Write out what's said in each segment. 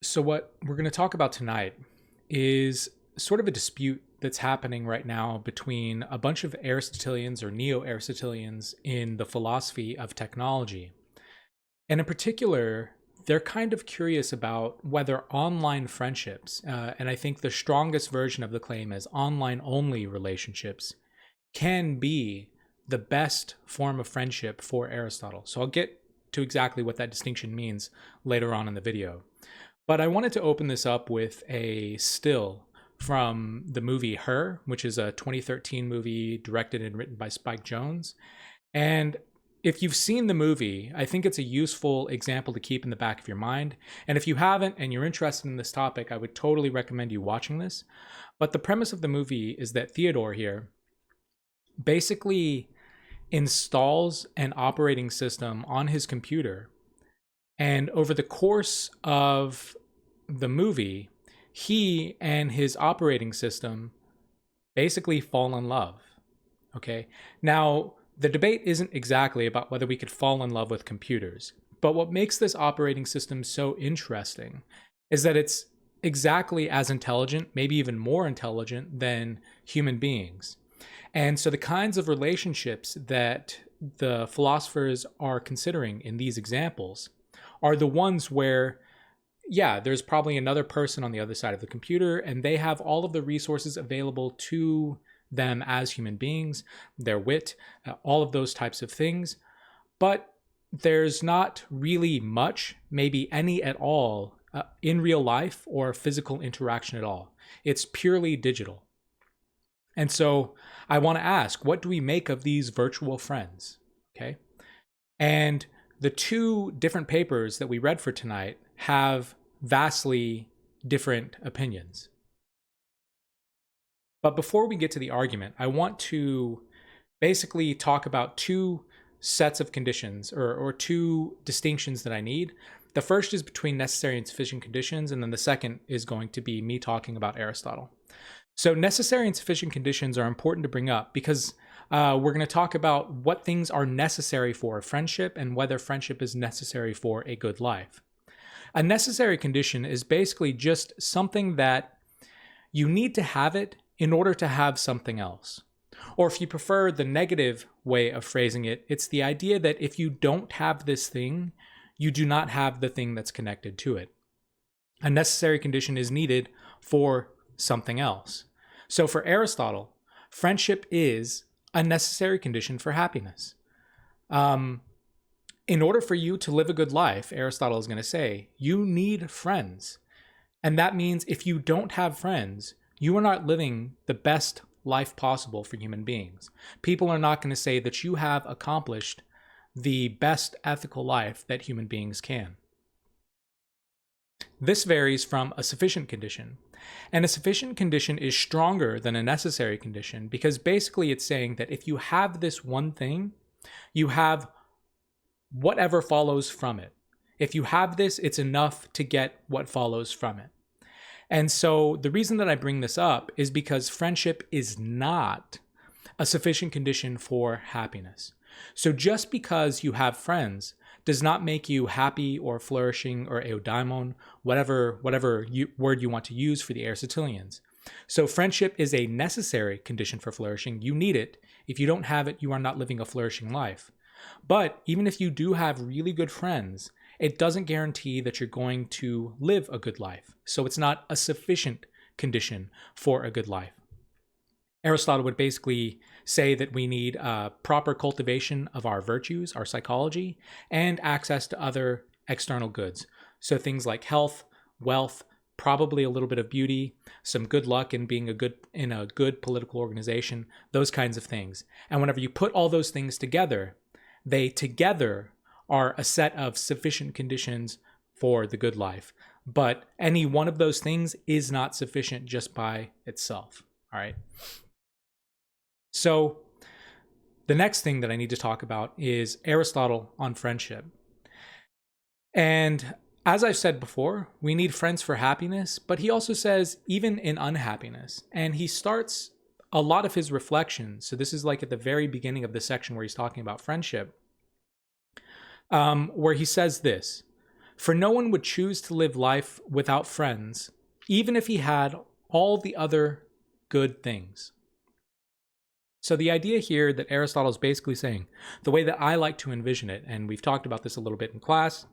So, what we're going to talk about tonight is sort of a dispute that's happening right now between a bunch of Aristotelians or neo Aristotelians in the philosophy of technology. And in particular, they're kind of curious about whether online friendships, and I think the strongest version of the claim is online only relationships, can be the best form of friendship for Aristotle. So, I'll get to exactly what that distinction means later on in the video. But I wanted to open this up with a still from the movie Her, which is a 2013 movie directed and written by Spike Jonze. And if you've seen the movie, I think it's a useful example to keep in the back of your mind. And if you haven't and you're interested in this topic, I would totally recommend you watching this. But the premise of the movie is that Theodore here basically installs an operating system on his computer. And over the course of the movie, he and his operating system basically fall in love. Okay. Now, the debate isn't exactly about whether we could fall in love with computers, but what makes this operating system so interesting is that it's exactly as intelligent, maybe even more intelligent than human beings. And so the kinds of relationships that the philosophers are considering in these examples are the ones where, yeah, there's probably another person on the other side of the computer, and they have all of the resources available to them as human beings, their wit, all of those types of things. But there's not really much, maybe any at all, in real life or physical interaction at all. It's purely digital. And so I want to ask, what do we make of these virtual friends? Okay. And the two different papers that we read for tonight have vastly different opinions. But before we get to the argument, I want to basically talk about two sets of conditions or two distinctions that I need. The first is between necessary and sufficient conditions, and then the second is going to be me talking about Aristotle. So necessary and sufficient conditions are important to bring up because we're going to talk about what things are necessary for a friendship and whether friendship is necessary for a good life. A necessary condition is basically just something that you need to have it in order to have something else. Or if you prefer the negative way of phrasing it, it's the idea that if you don't have this thing, you do not have the thing that's connected to it. A necessary condition is needed for something else. So for Aristotle, friendship is a necessary condition for happiness. In order for you to live a good life, Aristotle is going to say, you need friends. And that means if you don't have friends, you are not living the best life possible for human beings. People are not going to say that you have accomplished the best ethical life that human beings can. This varies from a sufficient condition. And a sufficient condition is stronger than a necessary condition because basically it's saying that if you have this one thing, you have whatever follows from it. If you have this, it's enough to get what follows from it. And so the reason that I bring this up is because friendship is not a sufficient condition for happiness. So just because you have friends does not make you happy or flourishing or eudaimon, whatever word you want to use for the Aristotelians. So friendship is a necessary condition for flourishing. You need it. If you don't have it, you are not living a flourishing life. But even if you do have really good friends, it doesn't guarantee that you're going to live a good life. So it's not a sufficient condition for a good life. Aristotle would basically say that we need proper cultivation of our virtues, our psychology, and access to other external goods. So things like health, wealth, probably a little bit of beauty, some good luck in being in a good political organization, those kinds of things. And whenever you put all those things together, they together are a set of sufficient conditions for the good life. But any one of those things is not sufficient just by itself. All right. So the next thing that I need to talk about is Aristotle on friendship. And as I've said before, we need friends for happiness, but he also says even in unhappiness. And he starts a lot of his reflections. So this is like at the very beginning of the section where he's talking about friendship, where he says this: For no one would choose to live life without friends, even if he had all the other good things. So the idea here that Aristotle is basically saying, the way that I like to envision it, and we've talked about this a little bit in class,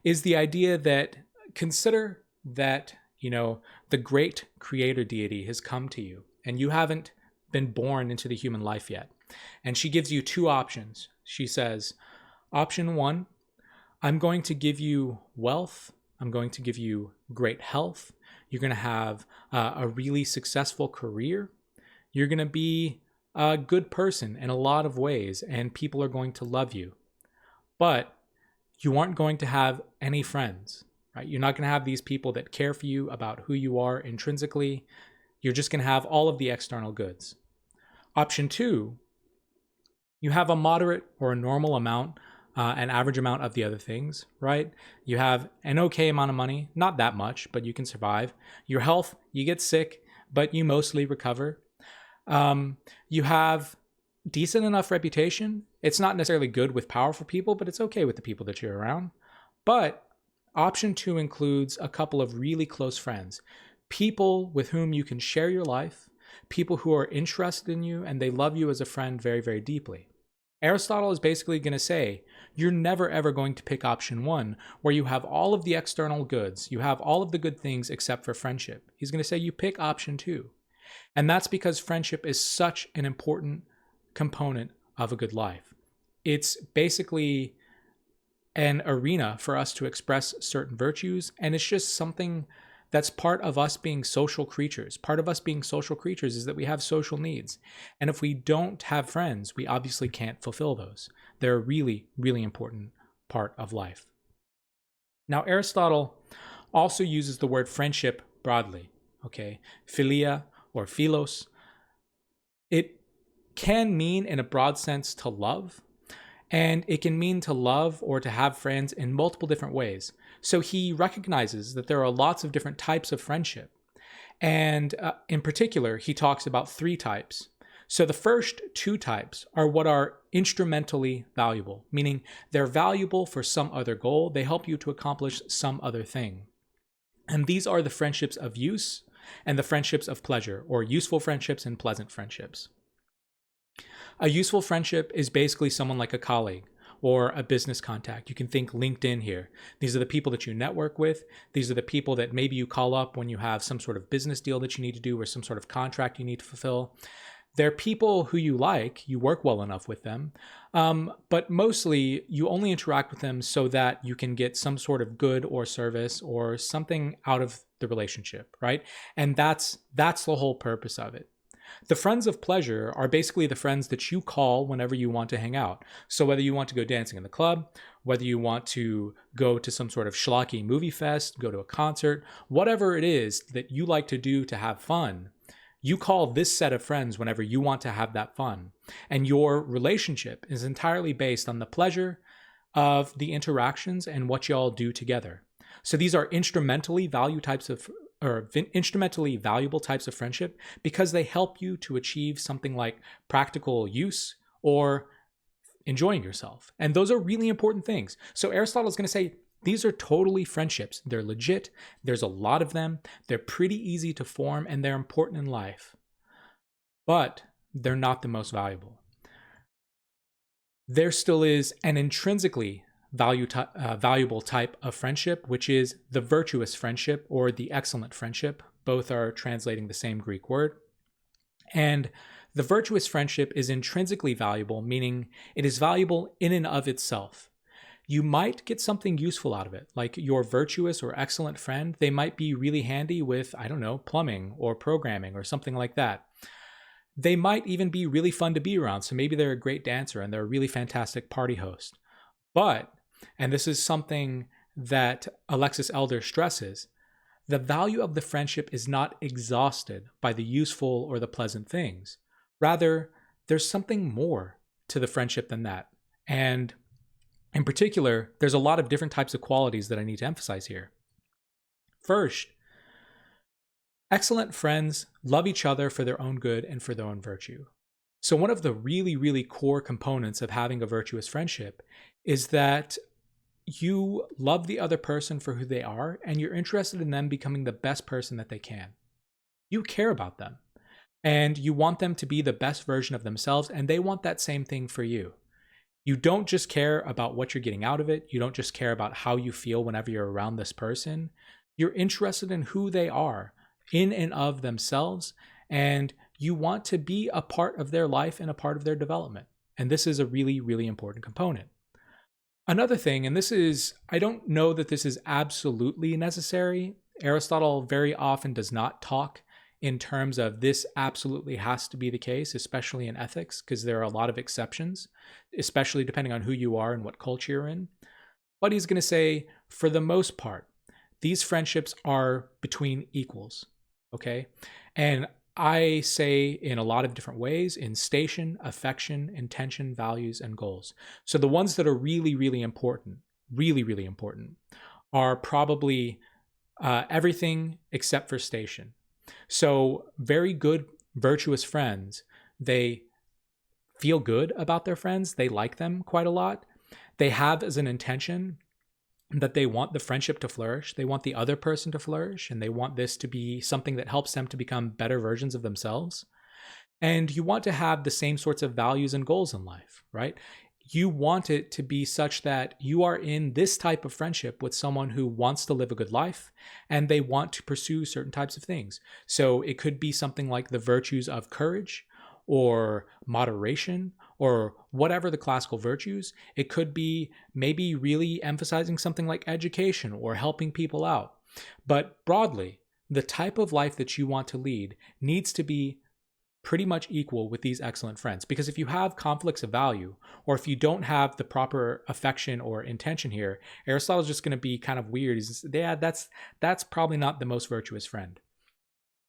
is the idea that consider that, the great creator deity has come to you and you haven't been born into the human life yet. And she gives you two options. She says, option one, I'm going to give you wealth. I'm going to give you great health. You're going to have a really successful career. You're going to be a good person in a lot of ways, and people are going to love you. But you aren't going to have any friends, right? You're not going to have these people that care for you about who you are intrinsically. You're just going to have all of the external goods. Option two, you have a moderate or a normal amount, an average amount of the other things, right? You have an okay amount of money, not that much, but you can survive. Your health, you get sick, but you mostly recover. You have decent enough reputation. It's not necessarily good with powerful people, but it's okay with the people that you're around. But option two includes a couple of really close friends, people with whom you can share your life, people who are interested in you and they love you as a friend very, very deeply. Aristotle is basically going to say, you're never ever going to pick option one, where you have all of the external goods, you have all of the good things except for friendship. He's going to say you pick option two. And that's because friendship is such an important component of a good life. It's basically an arena for us to express certain virtues, and it's just something that's part of us being social creatures. Part of us being social creatures is that we have social needs. And if we don't have friends, we obviously can't fulfill those. They're a really, really important part of life. Now, Aristotle also uses the word friendship broadly, okay? Philia or philos. It can mean in a broad sense to love, and it can mean to love or to have friends in multiple different ways. So he recognizes that there are lots of different types of friendship. And in particular, he talks about three types. So the first two types are what are instrumentally valuable, meaning they're valuable for some other goal. They help you to accomplish some other thing. And these are the friendships of use and the friendships of pleasure, or useful friendships and pleasant friendships. A useful friendship is basically someone like a colleague or a business contact. You can think LinkedIn here. These are the people that you network with. These are the people that maybe you call up when you have some sort of business deal that you need to do or some sort of contract you need to fulfill. They're people who you like, you work well enough with them, but mostly you only interact with them so that you can get some sort of good or service or something out of the relationship, right? And that's the whole purpose of it. The friends of pleasure are basically the friends that you call whenever you want to hang out. So whether you want to go dancing in the club, whether you want to go to some sort of schlocky movie fest, go to a concert, whatever it is that you like to do to have fun, you call this set of friends whenever you want to have that fun. And your relationship is entirely based on the pleasure of the interactions and what y'all do together. So these are instrumentally valuable types of friendship because they help you to achieve something like practical use or enjoying yourself. And those are really important things. So Aristotle is going to say these are totally friendships. They're legit. There's a lot of them. They're pretty easy to form and they're important in life. But they're not the most valuable. There still is an intrinsically valuable type of friendship, which is the virtuous friendship or the excellent friendship. Both are translating the same Greek word. And the virtuous friendship is intrinsically valuable, meaning it is valuable in and of itself. You might get something useful out of it, like your virtuous or excellent friend. They might be really handy with, plumbing or programming or something like that. They might even be really fun to be around. So maybe they're a great dancer and they're a really fantastic party host. But, and this is something that Alexis Elder stresses, the value of the friendship is not exhausted by the useful or the pleasant things. Rather, there's something more to the friendship than that. And in particular, there's a lot of different types of qualities that I need to emphasize here. First, excellent friends love each other for their own good and for their own virtue. So one of the really, really core components of having a virtuous friendship is that you love the other person for who they are, and you're interested in them becoming the best person that they can. You care about them, and you want them to be the best version of themselves, and they want that same thing for you. You don't just care about what you're getting out of it. You don't just care about how you feel whenever you're around this person. You're interested in who they are in and of themselves, and you want to be a part of their life and a part of their development. And this is a really, really important component. Another thing, and I don't know that this is absolutely necessary. Aristotle very often does not talk in terms of this absolutely has to be the case, especially in ethics, because there are a lot of exceptions, especially depending on who you are and what culture you're in. But he's going to say, for the most part, these friendships are between equals, okay? And I say in a lot of different ways, in station, affection, intention, values, and goals. So the ones that are really, really important, are probably everything except for station. So very good, virtuous friends, they feel good about their friends. They like them quite a lot. They have as an intention that they want the friendship to flourish. They want the other person to flourish, and they want this to be something that helps them to become better versions of themselves. And you want to have the same sorts of values and goals in life, right? You want it to be such that you are in this type of friendship with someone who wants to live a good life, and they want to pursue certain types of things. So it could be something like the virtues of courage or moderation or whatever the classical virtues. It could be maybe really emphasizing something like education or helping people out. But broadly, the type of life that you want to lead needs to be pretty much equal with these excellent friends. Because if you have conflicts of value, or if you don't have the proper affection or intention here, Aristotle's just going to be kind of weird. He's just, yeah, that's probably not the most virtuous friend.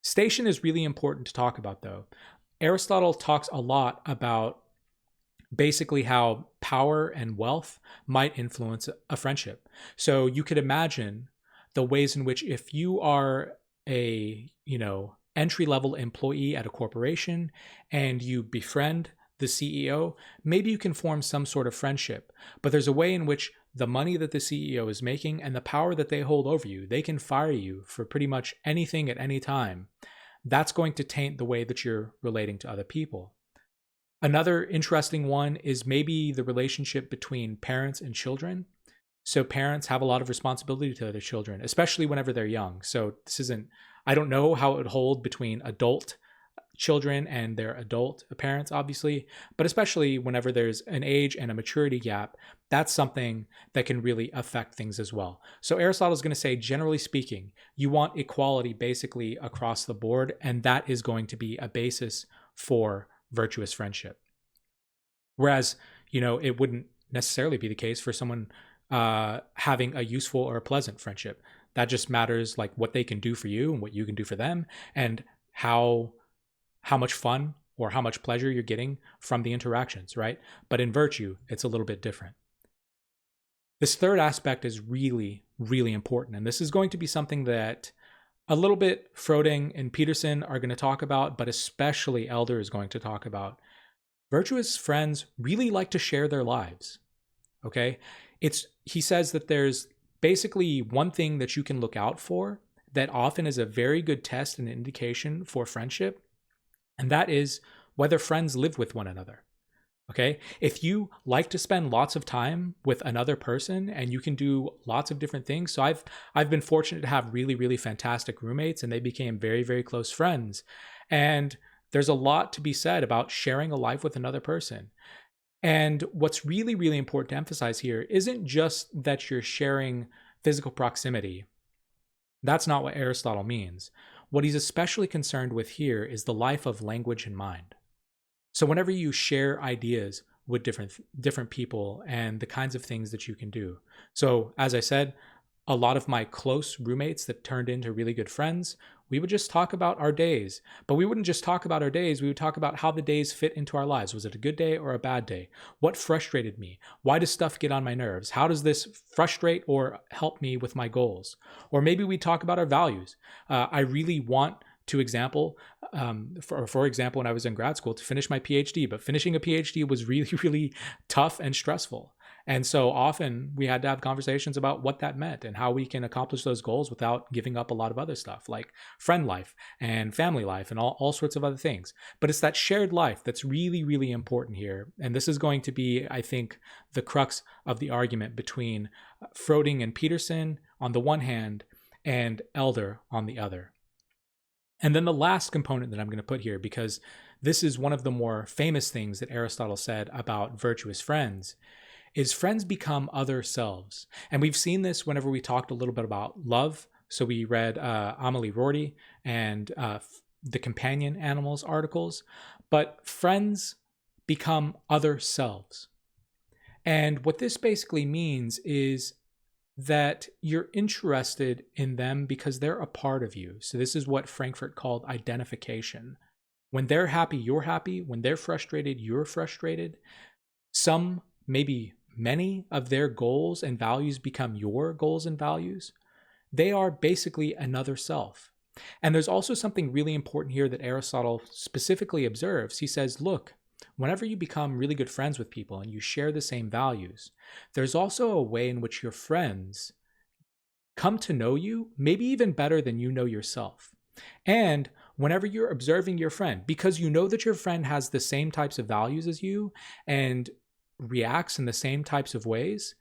Station is really important to talk about, though. Aristotle talks a lot about basically how power and wealth might influence a friendship. So you could imagine the ways in which if you are a, entry-level employee at a corporation and you befriend the CEO, maybe you can form some sort of friendship. But there's a way in which the money that the CEO is making and the power that they hold over you, they can fire you for pretty much anything at any time. That's going to taint the way that you're relating to other people. Another interesting one is maybe the relationship between parents and children. So parents have a lot of responsibility to their children, especially whenever they're young. So I don't know how it would hold between adult children and their adult parents, obviously, but especially whenever there's an age and a maturity gap, that's something that can really affect things as well. So Aristotle is going to say, generally speaking, you want equality basically across the board, and that is going to be a basis for virtuous friendship. Whereas, it wouldn't necessarily be the case for someone having a useful or a pleasant friendship. That just matters like what they can do for you and what you can do for them, and how much fun or how much pleasure you're getting from the interactions, right? But in virtue, it's a little bit different. This third aspect is really, really important. And this is going to be something that a little bit Fröding and Peterson are going to talk about, but especially Elder is going to talk about. Virtuous friends really like to share their lives, okay? He says that there's basically one thing that you can look out for that often is a very good test and indication for friendship, and that is whether friends live with one another. Okay? If you like to spend lots of time with another person and you can do lots of different things. So I've been fortunate to have really, really fantastic roommates, and they became very, very close friends. And there's a lot to be said about sharing a life with another person. And what's really, really important to emphasize here isn't just that you're sharing physical proximity. That's not what Aristotle means. What he's especially concerned with here is the life of language and mind. So whenever you share ideas with different people and the kinds of things that you can do. So as I said, a lot of my close roommates that turned into really good friends, we would just talk about our days. But we wouldn't just talk about our days. We would talk about how the days fit into our lives. Was it a good day or a bad day? What frustrated me? Why does stuff get on my nerves? How does this frustrate or help me with my goals? Or maybe we talk about our values. I really want for example, when I was in grad school, to finish my PhD, but finishing a PhD was really, really tough and stressful. And so often we had to have conversations about what that meant and how we can accomplish those goals without giving up a lot of other stuff like friend life and family life and all sorts of other things. But it's that shared life that's really, really important here. And this is going to be, I think, the crux of the argument between Fröding and Peterson on the one hand and Elder on the other. And then the last component that I'm going to put here, because this is one of the more famous things that Aristotle said about virtuous friends, is friends become other selves. And we've seen this whenever we talked a little bit about love. So we read Amelie Rorty and the companion animals articles, but friends become other selves. And what this basically means is that you're interested in them because they're a part of you. So this is what Frankfurt called identification. When they're happy, you're happy. When they're frustrated, you're frustrated. Some, maybe many of their goals and values become your goals and values. They are basically another self. And there's also something really important here that Aristotle specifically observes. He says, look, whenever you become really good friends with people and you share the same values, there's also a way in which your friends come to know you, maybe even better than you know yourself. And whenever you're observing your friend, because you know that your friend has the same types of values as you and reacts in the same types of ways,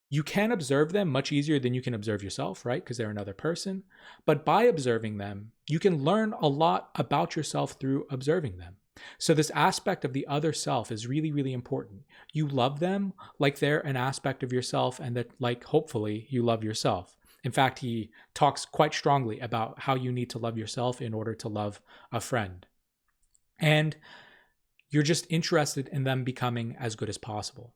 you can observe them much easier than you can observe yourself, right? Because they're another person. But by observing them, you can learn a lot about yourself through observing them. So this aspect of the other self is really, really important. You love them like they're an aspect of yourself, and that, like, hopefully you love yourself. In fact, he talks quite strongly about how you need to love yourself in order to love a friend. And you're just interested in them becoming as good as possible.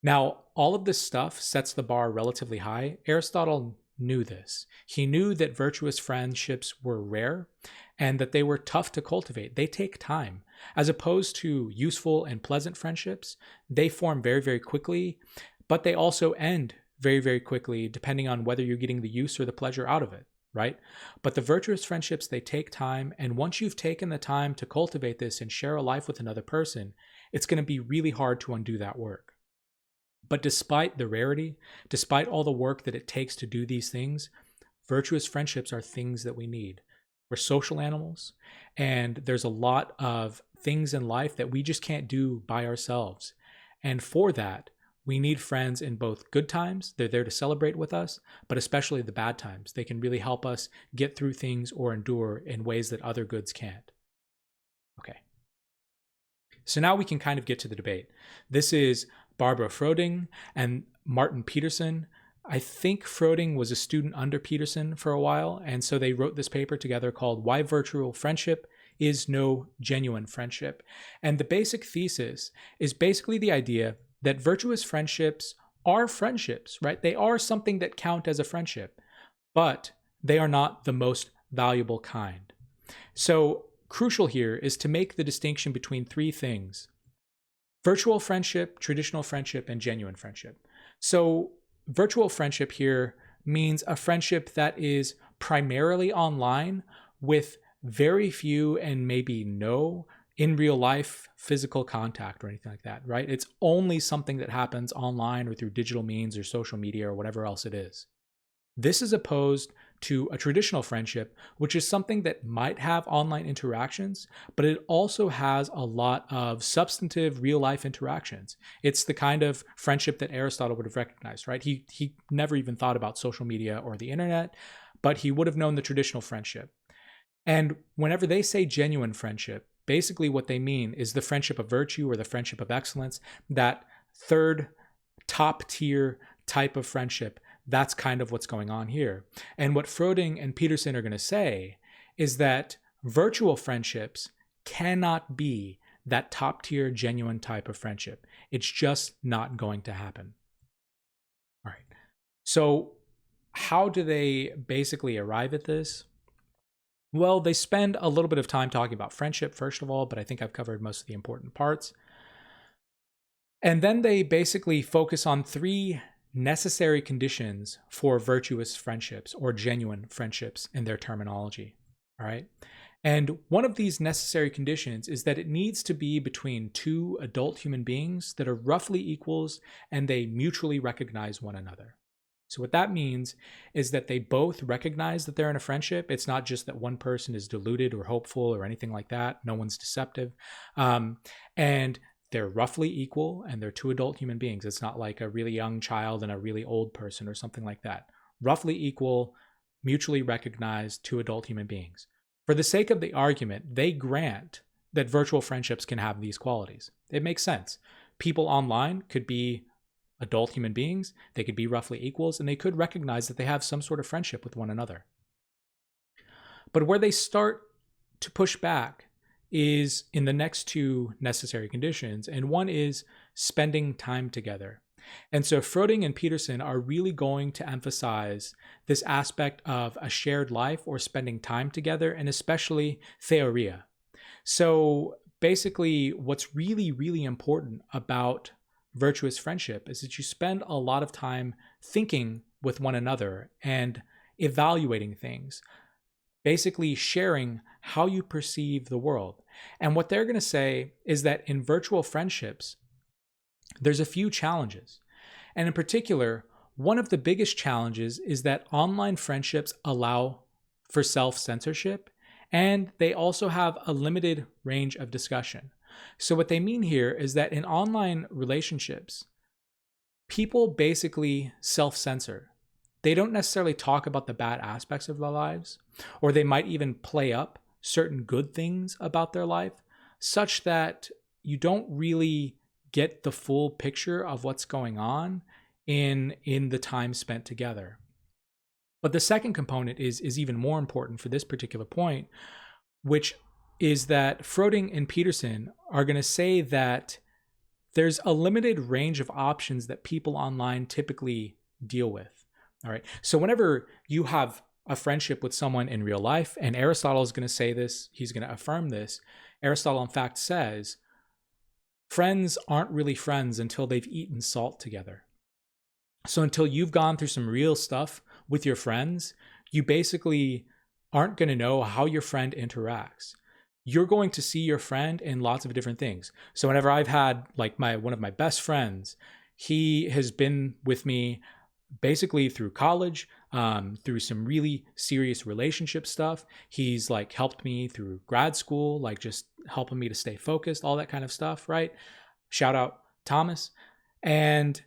Now, all of this stuff sets the bar relatively high. Aristotle knew this. He knew that virtuous friendships were rare and that they were tough to cultivate. They take time. As opposed to useful and pleasant friendships, they form very, very quickly, but they also end very, very quickly, depending on whether you're getting the use or the pleasure out of it, right? But the virtuous friendships, they take time. And once you've taken the time to cultivate this and share a life with another person, it's going to be really hard to undo that work. But despite the rarity, despite all the work that it takes to do these things, virtuous friendships are things that we need. We're social animals, and there's a lot of things in life that we just can't do by ourselves. And for that, we need friends in both good times. They're there to celebrate with us, but especially the bad times. They can really help us get through things or endure in ways that other goods can't. Okay. So now we can kind of get to the debate. This is Barbro Fröding and Martin Peterson. I think Fröding was a student under Peterson for a while, and so they wrote this paper together called Why Virtual Friendship is No Genuine Friendship. And the basic thesis is basically the idea that virtuous friendships are friendships, right? They are something that count as a friendship, but they are not the most valuable kind. So crucial here is to make the distinction between three things: virtual friendship, traditional friendship, and genuine friendship. So virtual friendship here means a friendship that is primarily online with very few and maybe no in real life physical contact or anything like that, right? It's only something that happens online or through digital means or social media or whatever else it is. This is opposed to a traditional friendship, which is something that might have online interactions, but it also has a lot of substantive real life interactions. It's the kind of friendship that Aristotle would have recognized, right? He never even thought about social media or the internet, but he would have known the traditional friendship. And whenever they say genuine friendship, basically what they mean is the friendship of virtue or the friendship of excellence, that third top tier type of friendship. That's kind of what's going on here. And what Fröding and Peterson are going to say is that virtual friendships cannot be that top tier genuine type of friendship. It's just not going to happen. All right. So how do they basically arrive at this? Well, they spend a little bit of time talking about friendship, first of all, but I think I've covered most of the important parts. And then they basically focus on three necessary conditions for virtuous friendships or genuine friendships in their terminology. All right. And one of these necessary conditions is that it needs to be between two adult human beings that are roughly equals and they mutually recognize one another. So, what that means is that they both recognize that they're in a friendship. It's not just that one person is deluded or hopeful or anything like that. No one's deceptive. And they're roughly equal and they're two adult human beings. It's not like a really young child and a really old person or something like that. Roughly equal, mutually recognized two adult human beings. For the sake of the argument, they grant that virtual friendships can have these qualities. It makes sense. People online could be adult human beings, they could be roughly equals, and they could recognize that they have some sort of friendship with one another. But where they start to push back is in the next two necessary conditions, and one is spending time together. And so Fröding and Peterson are really going to emphasize this aspect of a shared life or spending time together, and especially theoria. So basically, what's really, really important about virtuous friendship is that you spend a lot of time thinking with one another and evaluating things, basically sharing how you perceive the world. And what they're going to say is that in virtual friendships, there's a few challenges. And in particular, one of the biggest challenges is that online friendships allow for self-censorship, and they also have a limited range of discussion. So what they mean here is that in online relationships, people basically self-censor. They don't necessarily talk about the bad aspects of their lives, or they might even play up certain good things about their life, such that you don't really get the full picture of what's going on in the time spent together. But the second component is even more important for this particular point, which is that Fröding and Peterson are going to say that there's a limited range of options that people online typically deal with. All right. So whenever you have a friendship with someone in real life, and Aristotle is going to say this, he's going to affirm this. Aristotle, in fact, says, friends aren't really friends until they've eaten salt together. So until you've gone through some real stuff with your friends, you basically aren't going to know how your friend interacts. You're going to see your friend in lots of different things. So whenever I've had like one of my best friends, he has been with me basically through college, through some really serious relationship stuff. He's like helped me through grad school, like just helping me to stay focused, all that kind of stuff, right? Shout out Thomas. And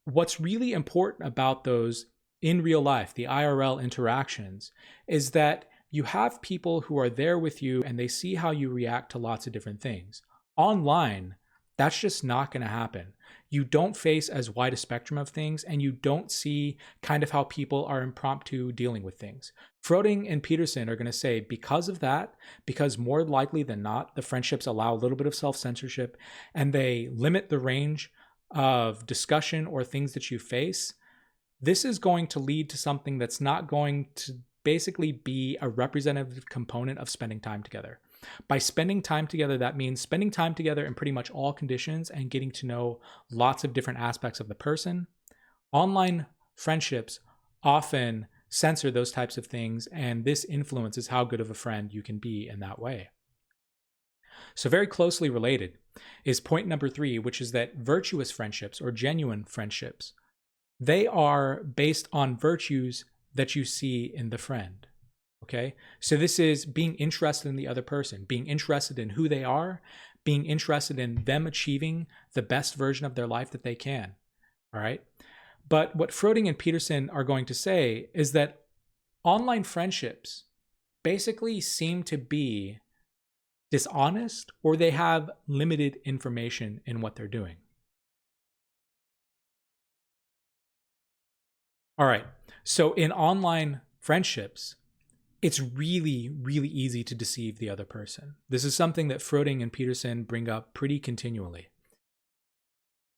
what's really important about those in real life, the IRL interactions, is that you have people who are there with you and they see how you react to lots of different things. Online, that's just not going to happen. You don't face as wide a spectrum of things, and you don't see kind of how people are impromptu dealing with things. Fröding and Peterson are going to say because of that, because more likely than not, the friendships allow a little bit of self-censorship and they limit the range of discussion or things that you face, this is going to lead to something that's not going to basically be a representative component of spending time together. By spending time together, that means spending time together in pretty much all conditions and getting to know lots of different aspects of the person. Online friendships often censor those types of things, and this influences how good of a friend you can be in that way. So very closely related is point number 3, which is that virtuous friendships or genuine friendships, they are based on virtues that you see in the friend. Okay, so this is being interested in the other person, being interested in who they are, being interested in them achieving the best version of their life that they can. All right. But what Fröding and Peterson are going to say is that online friendships basically seem to be dishonest, or they have limited information in what they're doing. All right. So in online friendships, it's really, really easy to deceive the other person. This is something that Fröding and Peterson bring up pretty continually.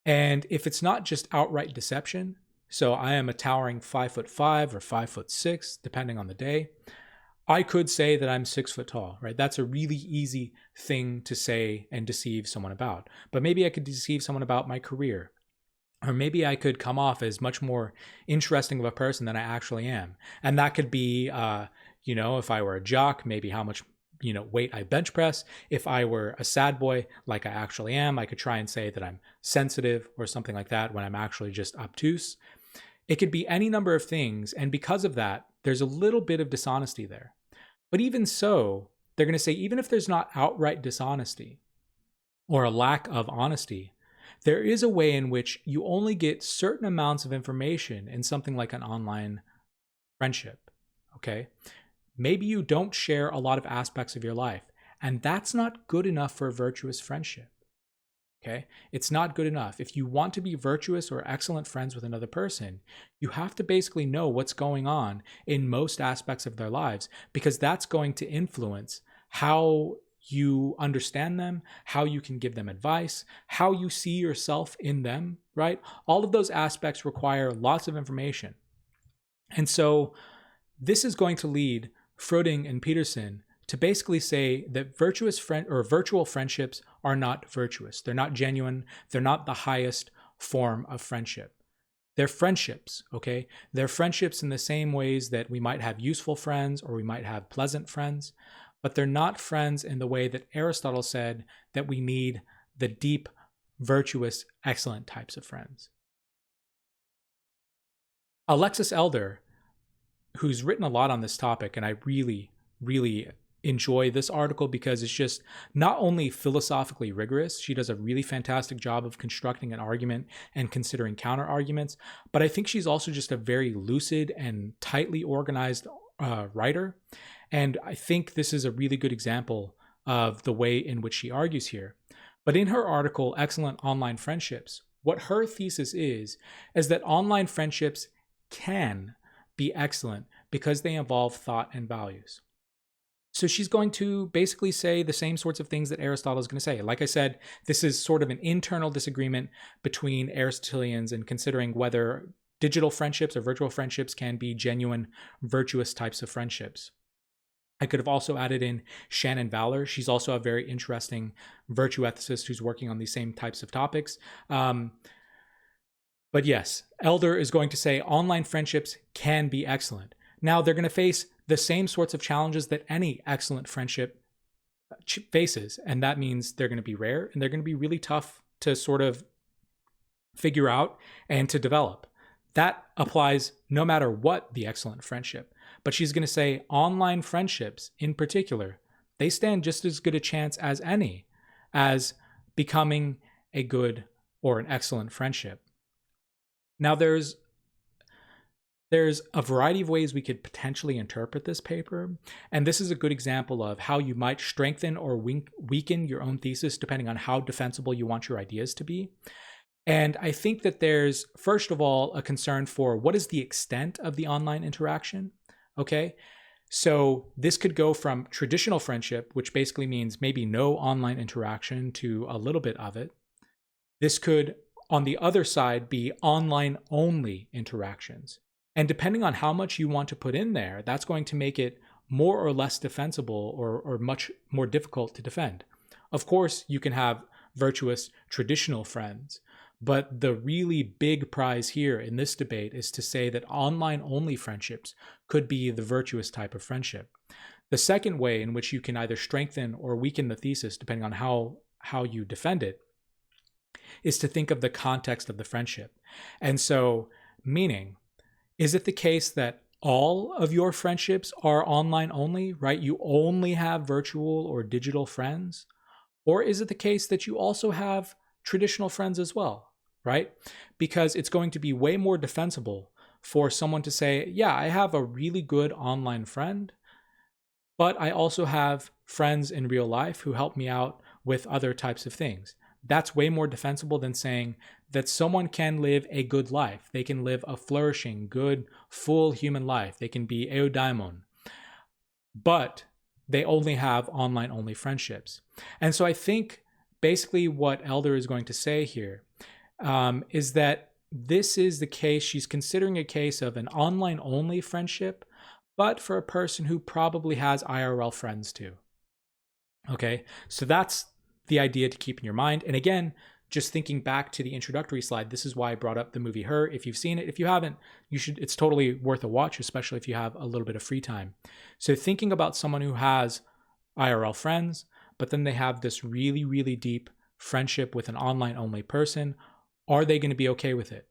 And if it's not just outright deception, so I am a towering 5'5" or 5'6", depending on the day, I could say that I'm 6 foot tall, right? That's a really easy thing to say and deceive someone about. But maybe I could deceive someone about my career. Or maybe I could come off as much more interesting of a person than I actually am. And that could be, if I were a jock, maybe how much weight I bench press. If I were a sad boy, like I actually am, I could try and say that I'm sensitive or something like that when I'm actually just obtuse. It could be any number of things. And because of that, there's a little bit of dishonesty there. But even so, they're going to say, even if there's not outright dishonesty or a lack of honesty, there is a way in which you only get certain amounts of information in something like an online friendship. Okay? Maybe you don't share a lot of aspects of your life, and that's not good enough for a virtuous friendship. Okay? It's not good enough. If you want to be virtuous or excellent friends with another person, you have to basically know what's going on in most aspects of their lives, because that's going to influence how you understand them, how you can give them advice, how you see yourself in them, right? All of those aspects require lots of information. And so this is going to lead Fröding and Peterson to basically say that virtual friendships are not virtuous. They're not genuine. They're not the highest form of friendship. They're friendships, okay? They're friendships in the same ways that we might have useful friends or we might have pleasant friends, but they're not friends in the way that Aristotle said that we need the deep, virtuous, excellent types of friends. Alexis Elder, who's written a lot on this topic, and I really, really enjoy this article because it's just not only philosophically rigorous, she does a really fantastic job of constructing an argument and considering counter arguments, but I think she's also just a very lucid and tightly organized writer. And I think this is a really good example of the way in which she argues here. But in her article, Excellent Online Friendships, what her thesis is that online friendships can be excellent because they involve thought and values. So she's going to basically say the same sorts of things that Aristotle is going to say. Like I said, this is sort of an internal disagreement between Aristotelians in considering whether digital friendships or virtual friendships can be genuine, virtuous types of friendships. I could have also added in Shannon Valor. She's also a very interesting virtue ethicist who's working on these same types of topics. But yes, Elder is going to say online friendships can be excellent. Now, they're going to face the same sorts of challenges that any excellent friendship faces, and that means they're going to be rare and they're going to be really tough to sort of figure out and to develop. That applies no matter what the excellent friendship. But she's going to say online friendships in particular, they stand just as good a chance as any as becoming a good or an excellent friendship. Now, there's a variety of ways we could potentially interpret this paper, and this is a good example of how you might strengthen or weaken your own thesis depending on how defensible you want your ideas to be. And I think that there's, first of all, a concern for what is the extent of the online interaction, okay? So this could go from traditional friendship, which basically means maybe no online interaction, to a little bit of it. This could, on the other side, be online-only interactions. And depending on how much you want to put in there, that's going to make it more or less defensible or much more difficult to defend. Of course, you can have virtuous traditional friends, but the really big prize here in this debate is to say that online-only friendships could be the virtuous type of friendship. The second way in which you can either strengthen or weaken the thesis, depending on how you defend it, is to think of the context of the friendship. And so, meaning, is it the case that all of your friendships are online only, right? You only have virtual or digital friends? Or is it the case that you also have traditional friends as well, right? Because it's going to be way more defensible for someone to say, yeah, I have a really good online friend, but I also have friends in real life who help me out with other types of things. That's way more defensible than saying that someone can live a good life. They can live a flourishing, good, full human life. They can be eudaimon, but they only have online-only friendships. And so I think basically what Elder is going to say here is that this is the case. She's considering a case of an online-only friendship, but for a person who probably has IRL friends too. Okay, so that's the idea to keep in your mind. And again, just thinking back to the introductory slide, this is why I brought up the movie Her. If you've seen it, if you haven't, you should. It's totally worth a watch, especially if you have a little bit of free time. So thinking about someone who has IRL friends, but then they have this really, really deep friendship with an online only person. Are they going to be okay with it?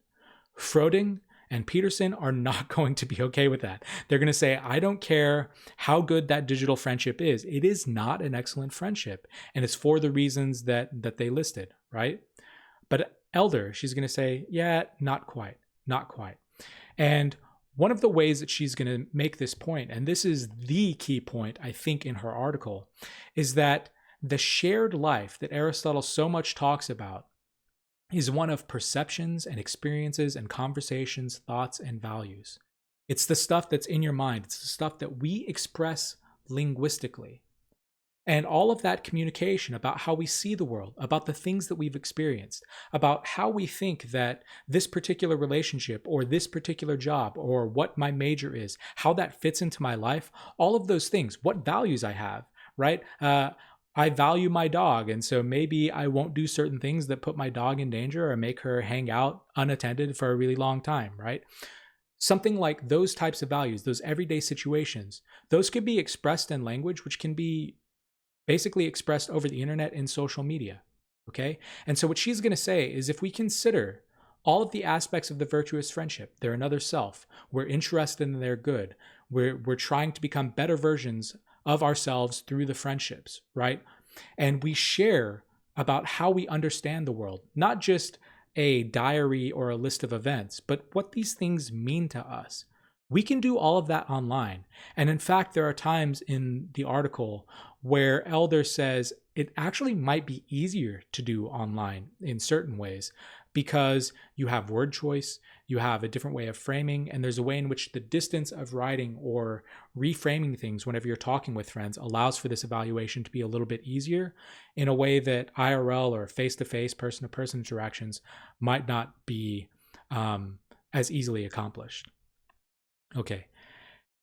Fröding and Peterson are not going to be okay with that. They're going to say, I don't care how good that digital friendship is. It is not an excellent friendship. And it's for the reasons that they listed, right? But Elder, she's going to say, yeah, not quite, not quite. And one of the ways that she's going to make this point, and this is the key point, I think, in her article, is that the shared life that Aristotle so much talks about is one of perceptions and experiences and conversations, thoughts and values. It's the stuff that's in your mind. It's the stuff that we express linguistically. And all of that communication about how we see the world, about the things that we've experienced, about how we think that this particular relationship or this particular job or what my major is, how that fits into my life, all of those things, what values I have, right? I value my dog, and so maybe I won't do certain things that put my dog in danger or make her hang out unattended for a really long time, right? Something like those types of values, those everyday situations, those could be expressed in language, which can be basically expressed over the internet and social media. Okay. And so what she's going to say is if we consider all of the aspects of the virtuous friendship, they're another self, we're interested in their good, we're trying to become better versions of ourselves through the friendships, right? And we share about how we understand the world, not just a diary or a list of events, but what these things mean to us. We can do all of that online. And in fact, there are times in the article where Elder says it actually might be easier to do online in certain ways because you have word choice, you have a different way of framing, and there's a way in which the distance of writing or reframing things whenever you're talking with friends allows for this evaluation to be a little bit easier in a way that IRL or face-to-face, person-to-person interactions might not be as easily accomplished. Okay.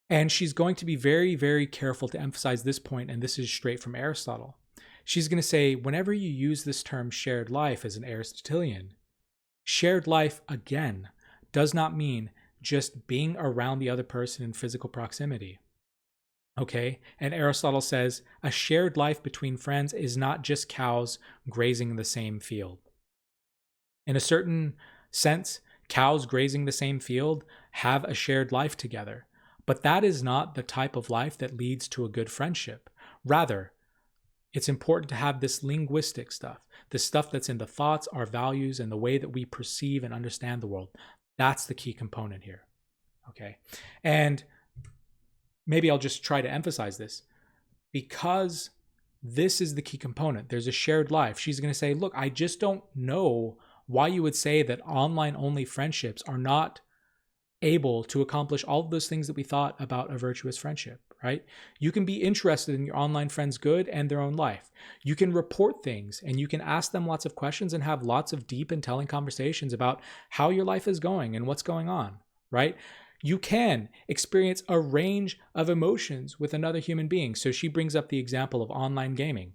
And she's going to be very, very careful to emphasize this point, and this is straight from Aristotle. She's going to say, whenever you use this term shared life as an Aristotelian, shared life, again, does not mean just being around the other person in physical proximity. Okay? And Aristotle says, a shared life between friends is not just cows grazing the same field. In a certain sense, cows grazing the same field have a shared life together. But that is not the type of life that leads to a good friendship. Rather, it's important to have this linguistic stuff, the stuff that's in the thoughts, our values, and the way that we perceive and understand the world. That's the key component here. Okay. And maybe I'll just try to emphasize this. Because this is the key component, there's a shared life. She's going to say, look, I just don't know why you would say that online only friendships are not able to accomplish all of those things that we thought about a virtuous friendship, right? You can be interested in your online friends' good and their own life. You can report things and you can ask them lots of questions and have lots of deep and telling conversations about how your life is going and what's going on, right? You can experience a range of emotions with another human being. So she brings up the example of online gaming.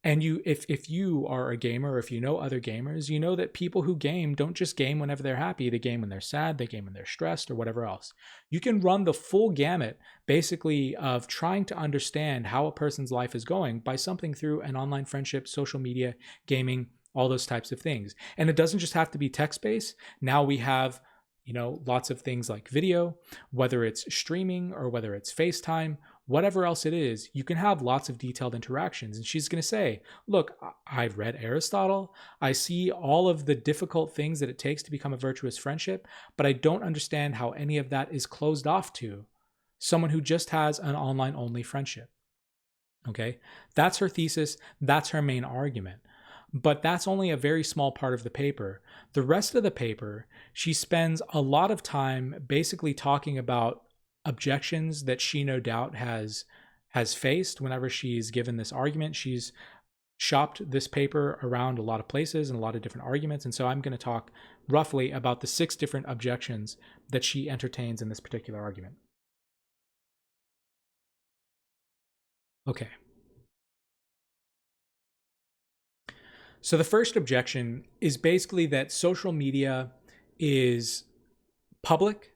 And if you are a gamer, or if you know other gamers, you know that people who game don't just game whenever they're happy. They game when they're sad, they game when they're stressed, or whatever else. You can run the full gamut, basically, of trying to understand how a person's life is going by something through an online friendship, social media, gaming, all those types of things. And it doesn't just have to be text-based. Now we have lots of things like video, whether it's streaming or whether it's FaceTime, whatever else it is, you can have lots of detailed interactions. And she's going to say, look, I've read Aristotle. I see all of the difficult things that it takes to become a virtuous friendship, but I don't understand how any of that is closed off to someone who just has an online only friendship. Okay. That's her thesis. That's her main argument. But that's only a very small part of the paper. The rest of the paper, she spends a lot of time basically talking about objections that she no doubt has faced whenever she's given this argument. She's shopped this paper around a lot of places and a lot of different arguments. And so I'm going to talk roughly about the 6 different objections that she entertains in this particular argument. Okay. So the first objection is basically that social media is public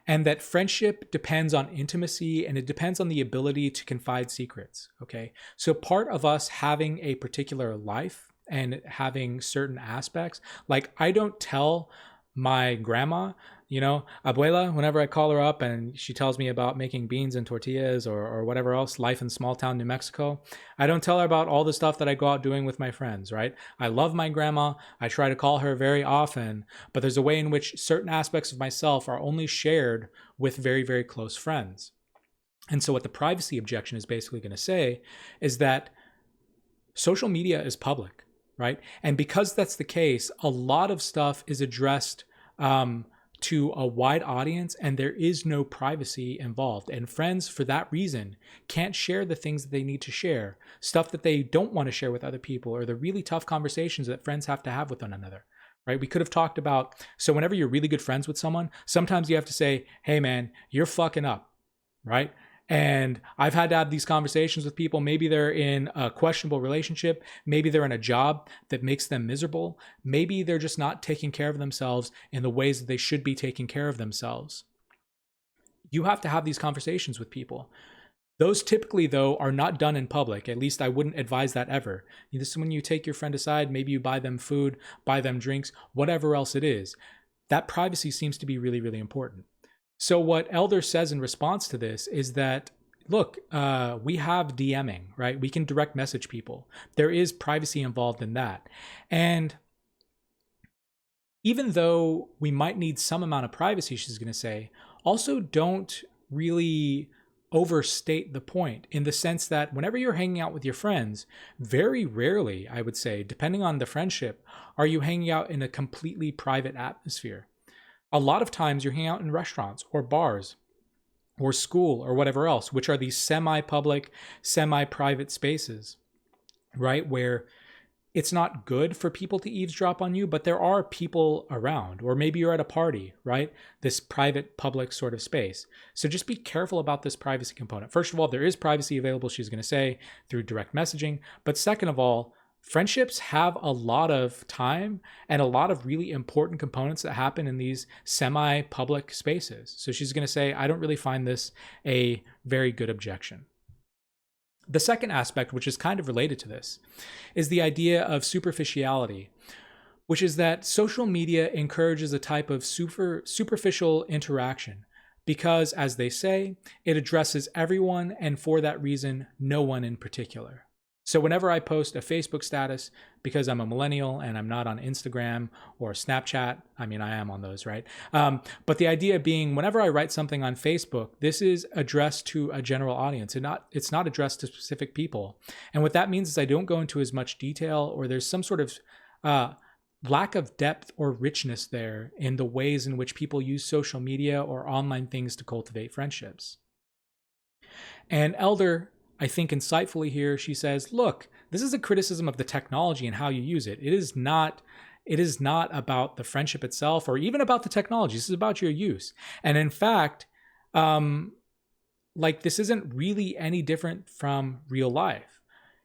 and that friendship depends on intimacy and it depends on the ability to confide secrets. Okay. So part of us having a particular life and having certain aspects, like I don't tell my grandma, abuela, whenever I call her up and she tells me about making beans and tortillas or whatever else, life in small town New Mexico, I don't tell her about all the stuff that I go out doing with my friends, right? I love my grandma. I try to call her very often, but there's a way in which certain aspects of myself are only shared with very, very close friends. And so what the privacy objection is basically going to say is that social media is public, right? And because that's the case, a lot of stuff is addressed to a wide audience and there is no privacy involved. And friends, for that reason, can't share the things that they need to share, stuff that they don't want to share with other people, or the really tough conversations that friends have to have with one another, right? We could have talked about, so whenever you're really good friends with someone, sometimes you have to say, hey man, you're fucking up, right? And I've had to have these conversations with people. Maybe they're in a questionable relationship. Maybe they're in a job that makes them miserable. Maybe they're just not taking care of themselves in the ways that they should be taking care of themselves. You have to have these conversations with people. Those typically, though, are not done in public. At least I wouldn't advise that ever. This is when you take your friend aside, maybe you buy them food, buy them drinks, whatever else it is. That privacy seems to be really, really important. So what Elder says in response to this is that, look, we have DMing, right? We can direct message people. There is privacy involved in that. And even though we might need some amount of privacy, she's going to say, also don't really overstate the point, in the sense that whenever you're hanging out with your friends, very rarely, I would say, depending on the friendship, are you hanging out in a completely private atmosphere. A lot of times you're hanging out in restaurants or bars or school or whatever else, which are these semi-public, semi-private spaces, right? Where it's not good for people to eavesdrop on you, but there are people around, or maybe you're at a party, right? This private, public sort of space. So just be careful about this privacy component. First of all, there is privacy available, she's going to say, through direct messaging. But second of all, friendships have a lot of time and a lot of really important components that happen in these semi-public spaces. So she's going to say, I don't really find this a very good objection. The second aspect, which is kind of related to this, is the idea of superficiality, which is that social media encourages a type of superficial interaction because, as they say, it addresses everyone and for that reason, no one in particular. So whenever I post a Facebook status, because I'm a millennial and I'm not on Instagram or Snapchat, I mean, I am on those, right? But the idea being, whenever I write something on Facebook, this is addressed to a general audience and it's not addressed to specific people. And what that means is I don't go into as much detail, or there's some sort of lack of depth or richness there in the ways in which people use social media or online things to cultivate friendships. And Elder, I think insightfully here, she says, look, this is a criticism of the technology and how you use it. It is not about the friendship itself or even about the technology. This is about your use. And in fact, this isn't really any different from real life.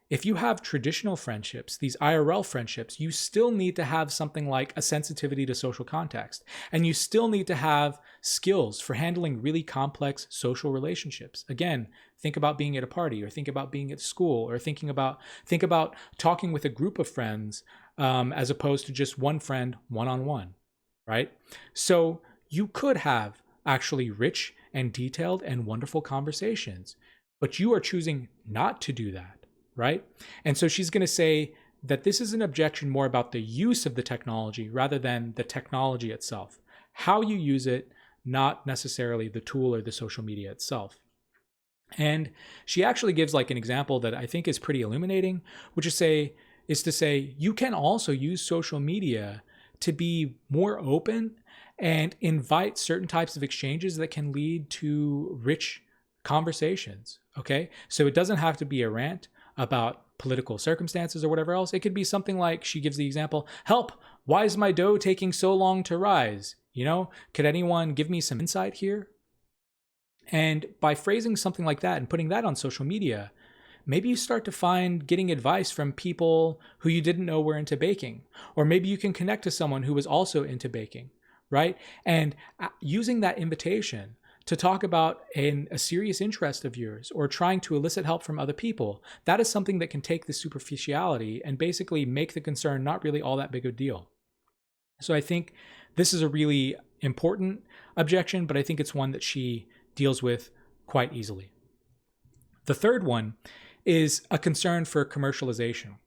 If you have traditional friendships, these IRL friendships, you still need to have something like a sensitivity to social context. And you still need to have skills for handling really complex social relationships. Again, think about being at a party, or think about being at school, or think about talking with a group of friends as opposed to just one friend one-on-one, right? So you could have actually rich and detailed and wonderful conversations, but you are choosing not to do that. Right? And so she's going to say that this is an objection more about the use of the technology rather than the technology itself. How you use it, not necessarily the tool or the social media itself. And she actually gives like an example that I think is pretty illuminating, which is to say you can also use social media to be more open and invite certain types of exchanges that can lead to rich conversations. Okay? So it doesn't have to be a rant about political circumstances or whatever else. It could be something like, she gives the example, help, why is my dough taking so long to rise? Could anyone give me some insight here? And by phrasing something like that and putting that on social media, maybe you start to find getting advice from people who you didn't know were into baking. Or maybe you can connect to someone who was also into baking, right? And using that invitation to talk about a serious interest of yours or trying to elicit help from other people, that is something that can take the superficiality and basically make the concern not really all that big of a deal. So I think this is a really important objection, but I think it's one that she deals with quite easily. The third one is a concern for commercialization.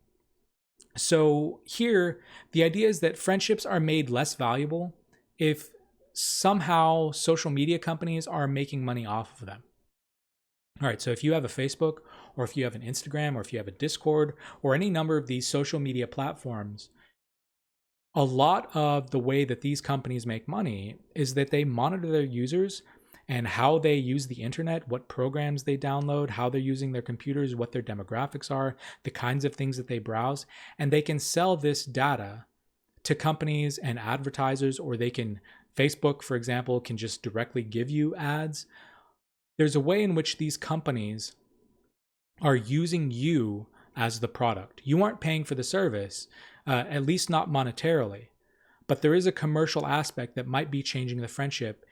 So here, the idea is that friendships are made less valuable if somehow social media companies are making money off of them. All right, so if you have a Facebook, or if you have an Instagram, or if you have a Discord, or any number of these social media platforms, a lot of the way that these companies make money is that they monitor their users and how they use the internet, what programs they download, how they're using their computers, what their demographics are, the kinds of things that they browse, and they can sell this data to companies and advertisers, or they can, Facebook, for example, can just directly give you ads. There's a way in which these companies are using you as the product. You aren't paying for the service, at least not monetarily, but there is a commercial aspect that might be changing the friendship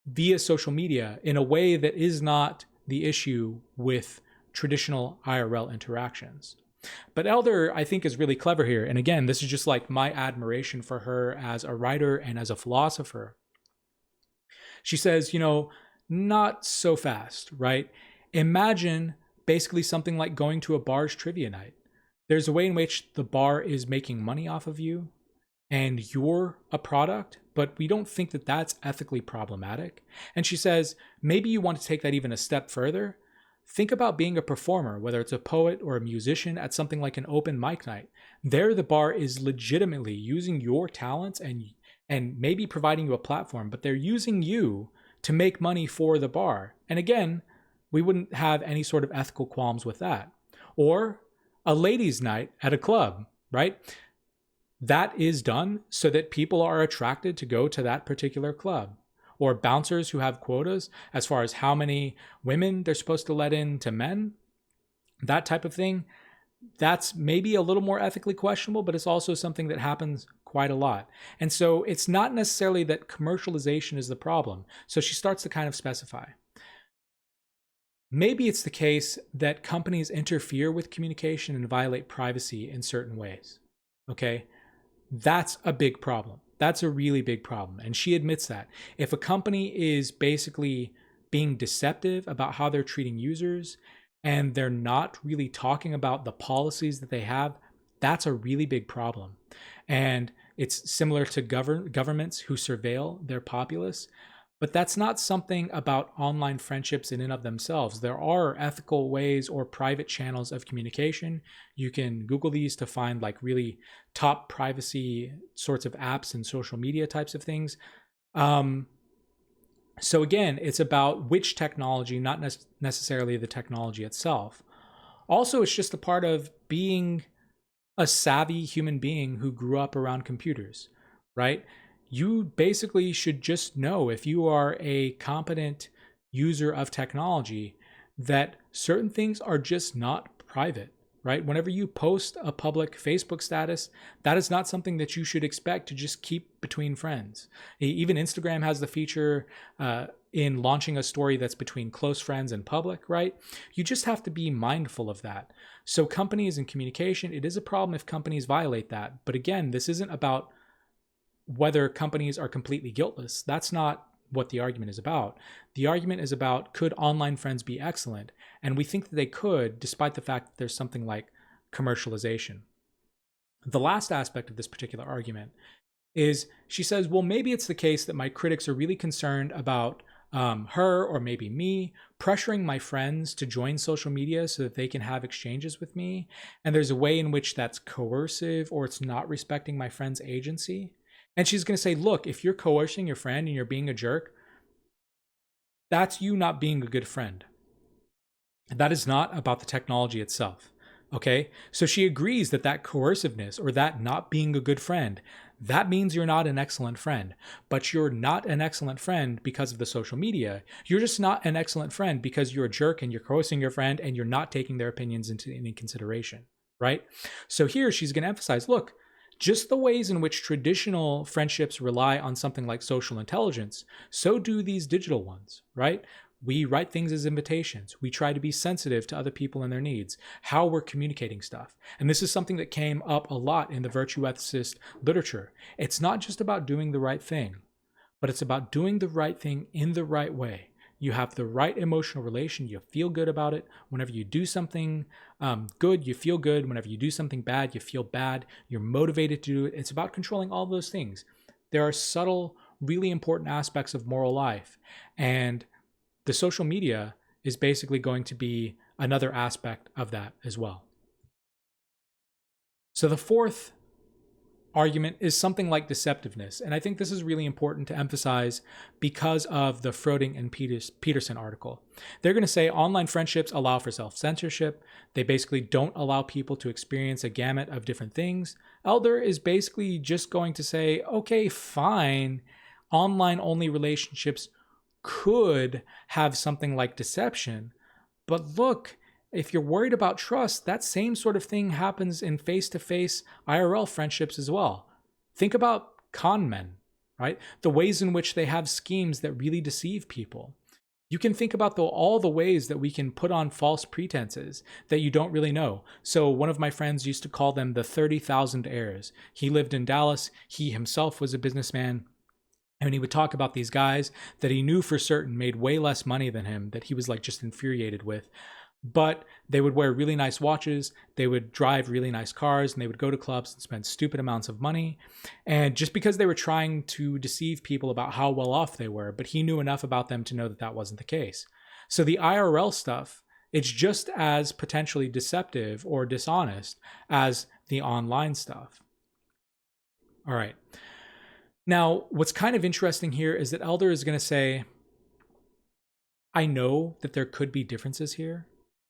via social media in a way that is not the issue with traditional IRL interactions. But Elder, I think, is really clever here. And again, this is just like my admiration for her as a writer and as a philosopher. She says, not so fast, right? Imagine basically something like going to a bar's trivia night. There's a way in which the bar is making money off of you and you're a product, but we don't think that that's ethically problematic. And she says, maybe you want to take that even a step further. Think about being a performer, whether it's a poet or a musician at something like an open mic night. There, the bar is legitimately using your talents and maybe providing you a platform, but they're using you to make money for the bar. And again, we wouldn't have any sort of ethical qualms with that. Or a ladies' night at a club, right? That is done so that people are attracted to go to that particular club. Or bouncers who have quotas as far as how many women they're supposed to let in to men, that type of thing. That's maybe a little more ethically questionable, but it's also something that happens quite a lot. And so it's not necessarily that commercialization is the problem. So she starts to kind of specify. Maybe it's the case that companies interfere with communication and violate privacy in certain ways. Okay? That's a big problem. That's a really big problem. And she admits that. If a company is basically being deceptive about how they're treating users and they're not really talking about the policies that they have, that's a really big problem. And it's similar to governments who surveil their populace. But that's not something about online friendships in and of themselves. There are ethical ways or private channels of communication. You can Google these to find like really top privacy sorts of apps and social media types of things. So again, it's about which technology, not necessarily the technology itself. Also, it's just a part of being a savvy human being who grew up around computers, right? You basically should just know, if you are a competent user of technology, that certain things are just not private, right? Whenever you post a public Facebook status, that is not something that you should expect to just keep between friends. Even Instagram has the feature in launching a story that's between close friends and public, right? You just have to be mindful of that. So companies and communication, it is a problem if companies violate that. But again, this isn't about whether companies are completely guiltless. That's not what the argument is about. The argument is about, could online friends be excellent? And we think that they could, despite the fact that there's something like commercialization. The last aspect of this particular argument is, she says, well, maybe it's the case that my critics are really concerned about her, or maybe me, pressuring my friends to join social media so that they can have exchanges with me. And there's a way in which that's coercive, or it's not respecting my friend's agency. And she's going to say, look, if you're coercing your friend and you're being a jerk, that's you not being a good friend. That is not about the technology itself. Okay? So she agrees that that coerciveness, or that not being a good friend, that means you're not an excellent friend. But you're not an excellent friend because of the social media. You're just not an excellent friend because you're a jerk and you're coercing your friend and you're not taking their opinions into any consideration. Right? So here she's going to emphasize, look, Just the ways in which traditional friendships rely on something like social intelligence, so do these digital ones, right? We write things as invitations. We try to be sensitive to other people and their needs, how we're communicating stuff. And this is something that came up a lot in the virtue ethicist literature. It's not just about doing the right thing, but it's about doing the right thing in the right way. You have the right emotional relation. You feel good about it. Whenever you do something good, you feel good. Whenever you do something bad, you feel bad. You're motivated to do it. It's about controlling all those things. There are subtle, really important aspects of moral life. And the social media is basically going to be another aspect of that as well. So the fourth argument is something like deceptiveness. And I think this is really important to emphasize because of the Fröding and Peterson article. They're going to say online friendships allow for self-censorship. They basically don't allow people to experience a gamut of different things. Elder is basically just going to say, okay, fine, online-only relationships could have something like deception, but look, if you're worried about trust, that same sort of thing happens in face-to-face IRL friendships as well. Think about con men, right? The ways in which they have schemes that really deceive people. You can think about all the ways that we can put on false pretenses that you don't really know. So one of my friends used to call them the 30,000 heirs. He lived in Dallas. He himself was a businessman. And he would talk about these guys that he knew for certain made way less money than him, that he was like just infuriated with. But they would wear really nice watches, they would drive really nice cars, and they would go to clubs and spend stupid amounts of money. And just because they were trying to deceive people about how well off they were, but he knew enough about them to know that that wasn't the case. So the IRL stuff, it's just as potentially deceptive or dishonest as the online stuff. All right. Now, what's kind of interesting here is that Elder is going to say, I know that there could be differences here.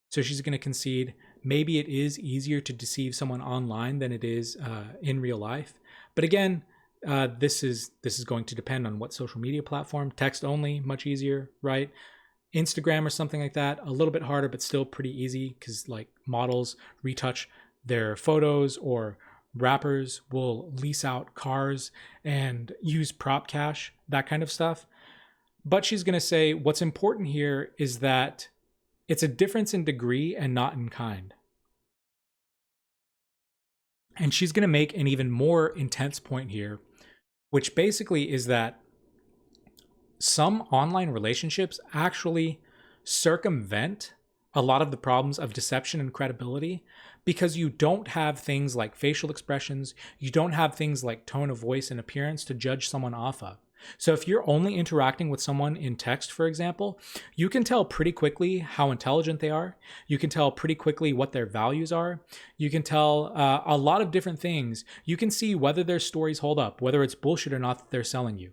So she's going to concede maybe it is easier to deceive someone online than it is in real life. But again, this is going to depend on what social media platform. Text only, much easier, right? Instagram or something like that, a little bit harder, but still pretty easy because like models retouch their photos, or rappers will lease out cars and use prop cash, that kind of stuff. But she's going to say what's important here is that it's a difference in degree and not in kind. And she's going to make an even more intense point here, which basically is that some online relationships actually circumvent a lot of the problems of deception and credibility because you don't have things like facial expressions, you don't have things like tone of voice and appearance to judge someone off of. So if you're only interacting with someone in text, for example, you can tell pretty quickly how intelligent they are. You can tell pretty quickly what their values are. You can tell a lot of different things. You can see whether their stories hold up, whether it's bullshit or not that they're selling you.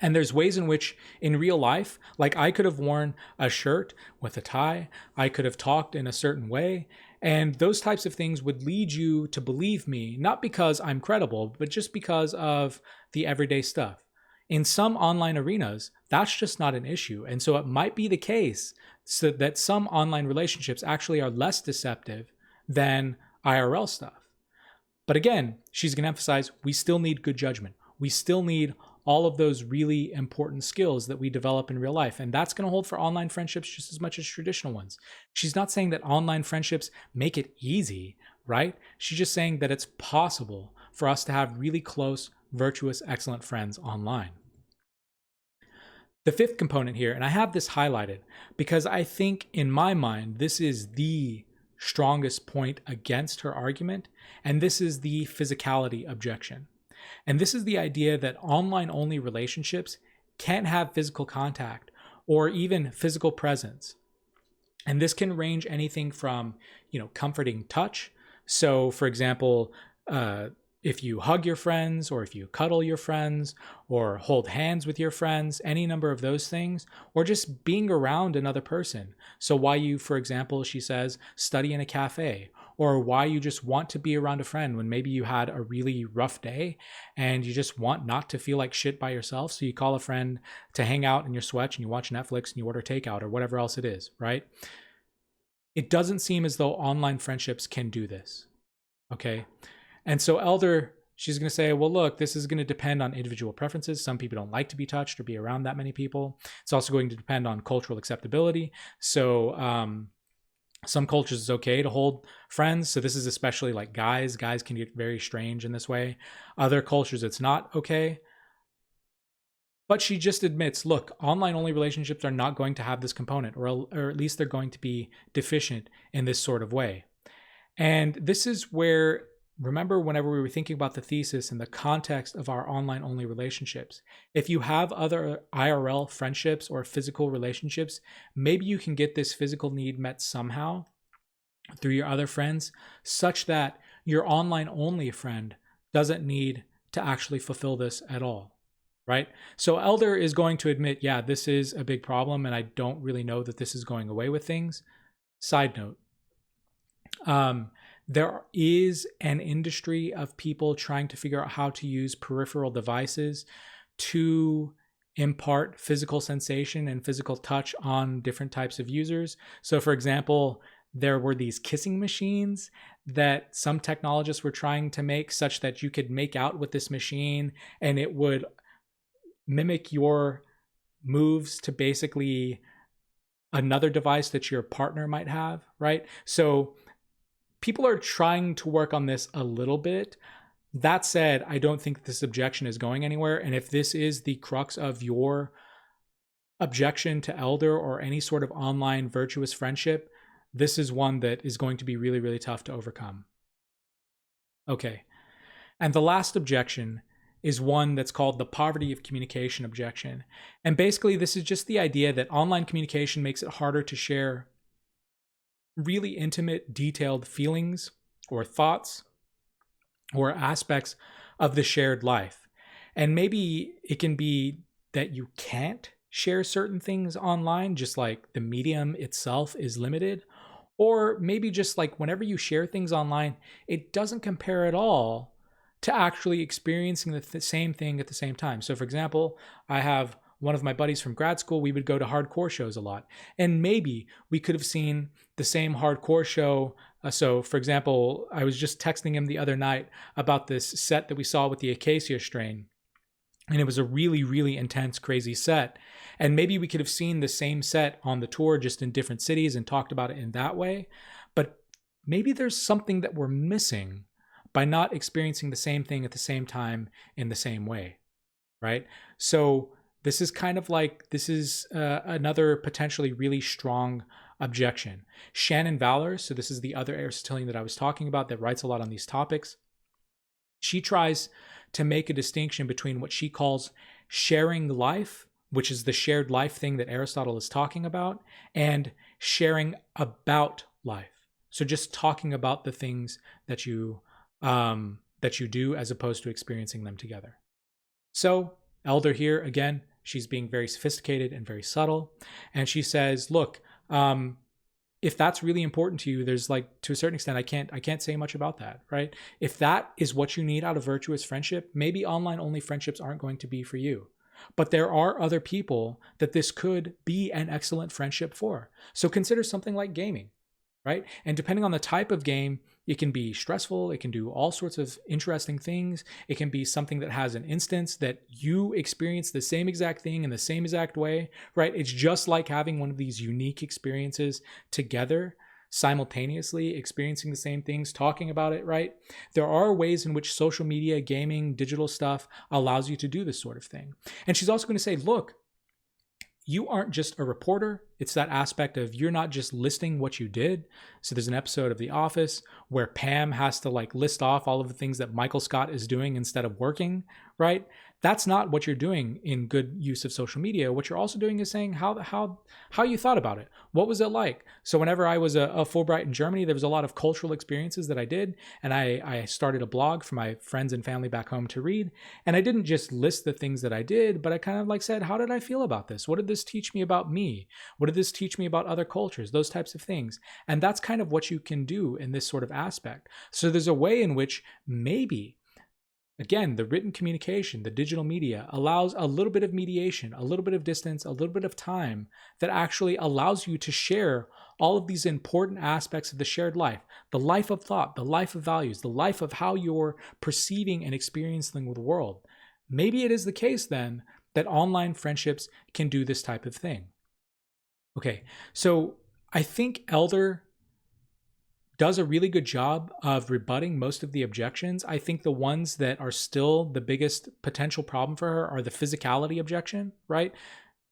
And there's ways in which in real life, like I could have worn a shirt with a tie, I could have talked in a certain way, and those types of things would lead you to believe me, not because I'm credible, but just because of the everyday stuff. In some online arenas, that's just not an issue. And so it might be the case so that some online relationships actually are less deceptive than IRL stuff. But again, she's going to emphasize we still need good judgment. We still need all of those really important skills that we develop in real life. And that's going to hold for online friendships just as much as traditional ones. She's not saying that online friendships make it easy, right? She's just saying that it's possible for us to have really close, virtuous, excellent friends online. The fifth component here, and I have this highlighted because I think in my mind, this is the strongest point against her argument, and this is the physicality objection. And this is the idea that online-only relationships can't have physical contact or even physical presence. And this can range anything from, comforting touch. So, for example, if you hug your friends, or if you cuddle your friends, or hold hands with your friends, any number of those things, or just being around another person. So why you, for example, she says, study in a cafe, or why you just want to be around a friend when maybe you had a really rough day and you just want not to feel like shit by yourself. So you call a friend to hang out in your sweats and you watch Netflix and you order takeout or whatever else it is, right? It doesn't seem as though online friendships can do this, okay? And so Elder, she's going to say, well, look, this is going to depend on individual preferences. Some people don't like to be touched or be around that many people. It's also going to depend on cultural acceptability. So some cultures it's okay to hold friends. So this is especially like guys. Guys can get very strange in this way. Other cultures, it's not okay. But she just admits, look, online only relationships are not going to have this component, or at least they're going to be deficient in this sort of way. And this is where, remember, whenever we were thinking about the thesis in the context of our online only relationships, if you have other IRL friendships or physical relationships, maybe you can get this physical need met somehow through your other friends, such that your online only friend doesn't need to actually fulfill this at all, right? So Elder is going to admit, yeah, this is a big problem, and I don't really know that this is going away with things. Side note, there is an industry of people trying to figure out how to use peripheral devices to impart physical sensation and physical touch on different types of users. So, for example, there were these kissing machines that some technologists were trying to make such that you could make out with this machine and it would mimic your moves to basically another device that your partner might have, right? So people are trying to work on this a little bit. That said, I don't think this objection is going anywhere. And if this is the crux of your objection to Elder or any sort of online virtuous friendship, this is one that is going to be really, really tough to overcome. Okay. And the last objection is one that's called the poverty of communication objection. And basically, this is just the idea that online communication makes it harder to share really intimate, detailed feelings or thoughts or aspects of the shared life. And maybe it can be that you can't share certain things online, just like the medium itself is limited. Or maybe just like whenever you share things online, it doesn't compare at all to actually experiencing the same thing at the same time. So for example, I have one of my buddies from grad school. We would go to hardcore shows a lot. And maybe we could have seen the same hardcore show. So for example, I was just texting him the other night about this set that we saw with the Acacia Strain. And it was a really, really intense, crazy set. And maybe we could have seen the same set on the tour, just in different cities, and talked about it in that way. But maybe there's something that we're missing by not experiencing the same thing at the same time in the same way, right? So this is kind of like, this is another potentially really strong objection. Shannon Valor, so this is the other Aristotelian that I was talking about that writes a lot on these topics. She tries to make a distinction between what she calls sharing life, which is the shared life thing that Aristotle is talking about, and sharing about life. So just talking about the things that you do as opposed to experiencing them together. So Elder here, again, she's being very sophisticated and very subtle. And she says, look, if that's really important to you, there's like, to a certain extent, I can't say much about that, right? If that is what you need out of virtuous friendship, maybe online only friendships aren't going to be for you. But there are other people that this could be an excellent friendship for. So consider something like gaming, right? And depending on the type of game, it can be stressful. It can do all sorts of interesting things. It can be something that has an instance that you experience the same exact thing in the same exact way, right? It's just like having one of these unique experiences together, simultaneously experiencing the same things, talking about it, right? There are ways in which social media, gaming, digital stuff allows you to do this sort of thing. And she's also going to say, look, you aren't just a reporter. It's that aspect of you're not just listing what you did. So there's an episode of The Office where Pam has to like list off all of the things that Michael Scott is doing instead of working, right? That's not what you're doing in good use of social media. What you're also doing is saying how you thought about it. What was it like? So whenever I was a Fulbright in Germany, there was a lot of cultural experiences that I did. And I started a blog for my friends and family back home to read. And I didn't just list the things that I did, but I kind of like said, how did I feel about this? What did this teach me about me? What did this teach me about other cultures? Those types of things. And that's kind of what you can do in this sort of aspect. So there's a way in which maybe, again, the written communication, the digital media allows a little bit of mediation, a little bit of distance, a little bit of time that actually allows you to share all of these important aspects of the shared life, the life of thought, the life of values, the life of how you're perceiving and experiencing the world. Maybe it is the case then that online friendships can do this type of thing. Okay, so I think Elder does a really good job of rebutting most of the objections. I think the ones that are still the biggest potential problem for her are the physicality objection, right?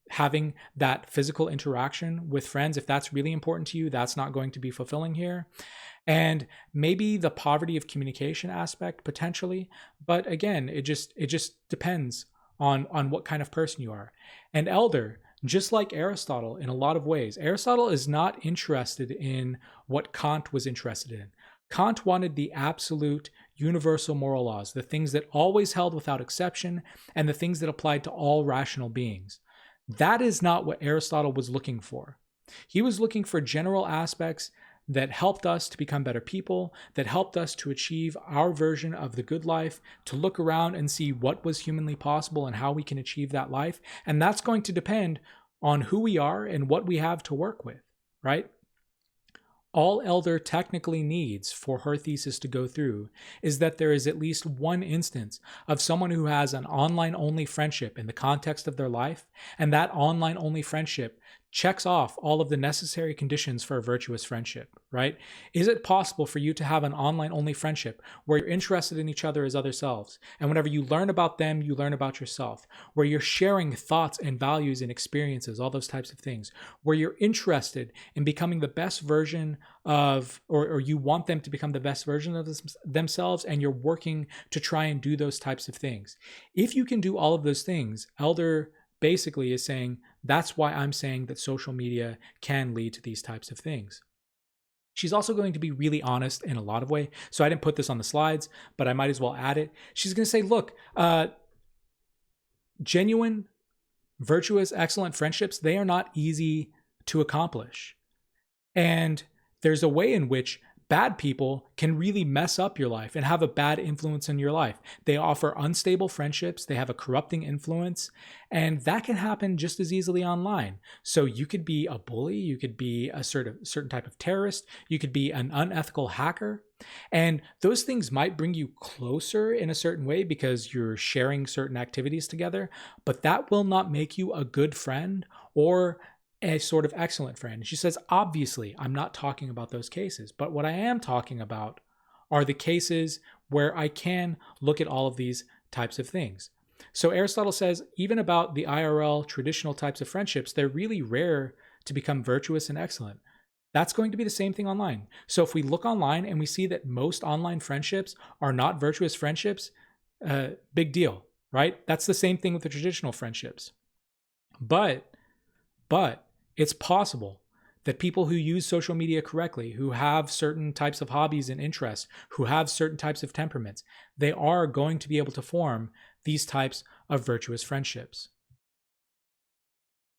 Having that physical interaction with friends, if that's really important to you, that's not going to be fulfilling here. And maybe the poverty of communication aspect potentially, but again, it just depends on what kind of person you are. And Elder, just like Aristotle in a lot of ways, Aristotle is not interested in what Kant was interested in. Kant wanted the absolute universal moral laws, the things that always held without exception, and the things that applied to all rational beings. That is not what Aristotle was looking for. He was looking for general aspects that helped us to become better people, that helped us to achieve our version of the good life, to look around and see what was humanly possible and how we can achieve that life. And that's going to depend on who we are and what we have to work with, right? All Elder technically needs for her thesis to go through is that there is at least one instance of someone who has an online-only friendship in the context of their life, and that online-only friendship checks off all of the necessary conditions for a virtuous friendship, right? Is it possible for you to have an online-only friendship where you're interested in each other as other selves, and whenever you learn about them, you learn about yourself, where you're sharing thoughts and values and experiences, all those types of things, where you're interested in becoming the best version of, or you want them to become the best version of themselves, and you're working to try and do those types of things. If you can do all of those things, Elder basically is saying, that's why I'm saying that social media can lead to these types of things. She's also going to be really honest in a lot of ways. So I didn't put this on the slides, but I might as well add it. She's going to say, look, genuine, virtuous, excellent friendships, they are not easy to accomplish. And there's a way in which bad people can really mess up your life and have a bad influence in your life. They offer unstable friendships, they have a corrupting influence, and that can happen just as easily online. So you could be a bully, you could be a certain type of terrorist, you could be an unethical hacker, and those things might bring you closer in a certain way because you're sharing certain activities together, but that will not make you a good friend or a sort of excellent friend. She says, obviously, I'm not talking about those cases, but what I am talking about are the cases where I can look at all of these types of things. So Aristotle says, even about the IRL traditional types of friendships, they're really rare to become virtuous and excellent. That's going to be the same thing online. So if we look online and we see that most online friendships are not virtuous friendships, big deal, right? That's the same thing with the traditional friendships. But it's possible that people who use social media correctly, who have certain types of hobbies and interests, who have certain types of temperaments, they are going to be able to form these types of virtuous friendships.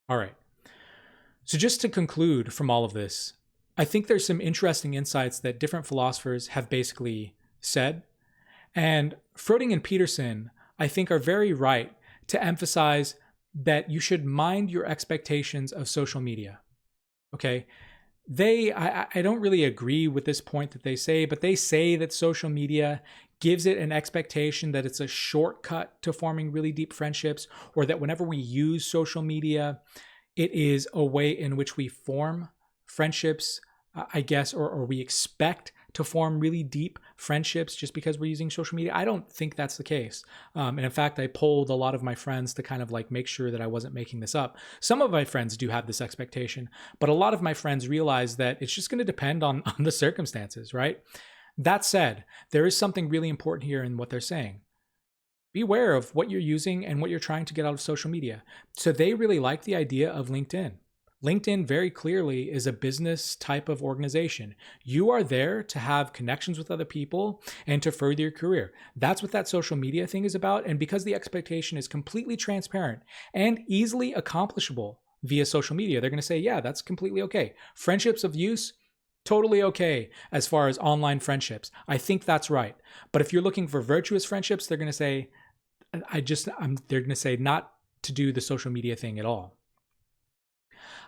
All right. So just to conclude from all of this, I think there's some interesting insights that different philosophers have basically said. And Fröding and Peterson, I think, are very right to emphasize that you should mind your expectations of social media. Okay? I don't really agree with this point that they say, but they say that social media gives it an expectation that it's a shortcut to forming really deep friendships, or that whenever we use social media, it is a way in which we form friendships, I guess, or we expect to form really deep friendships just because we're using social media. I don't think that's the case. And in fact, I polled a lot of my friends to kind of like make sure that I wasn't making this up. Some of my friends do have this expectation, but a lot of my friends realize that it's just going to depend on the circumstances, right? That said, there is something really important here in what they're saying. Beware of what you're using and what you're trying to get out of social media. So they really like the idea of LinkedIn. LinkedIn very clearly is a business type of organization. You are there to have connections with other people and to further your career. That's what that social media thing is about. And because the expectation is completely transparent and easily accomplishable via social media, they're going to say, yeah, that's completely okay. Friendships of use, totally okay as far as online friendships. I think that's right. But if you're looking for virtuous friendships, they're going to say, they're going to say not to do the social media thing at all.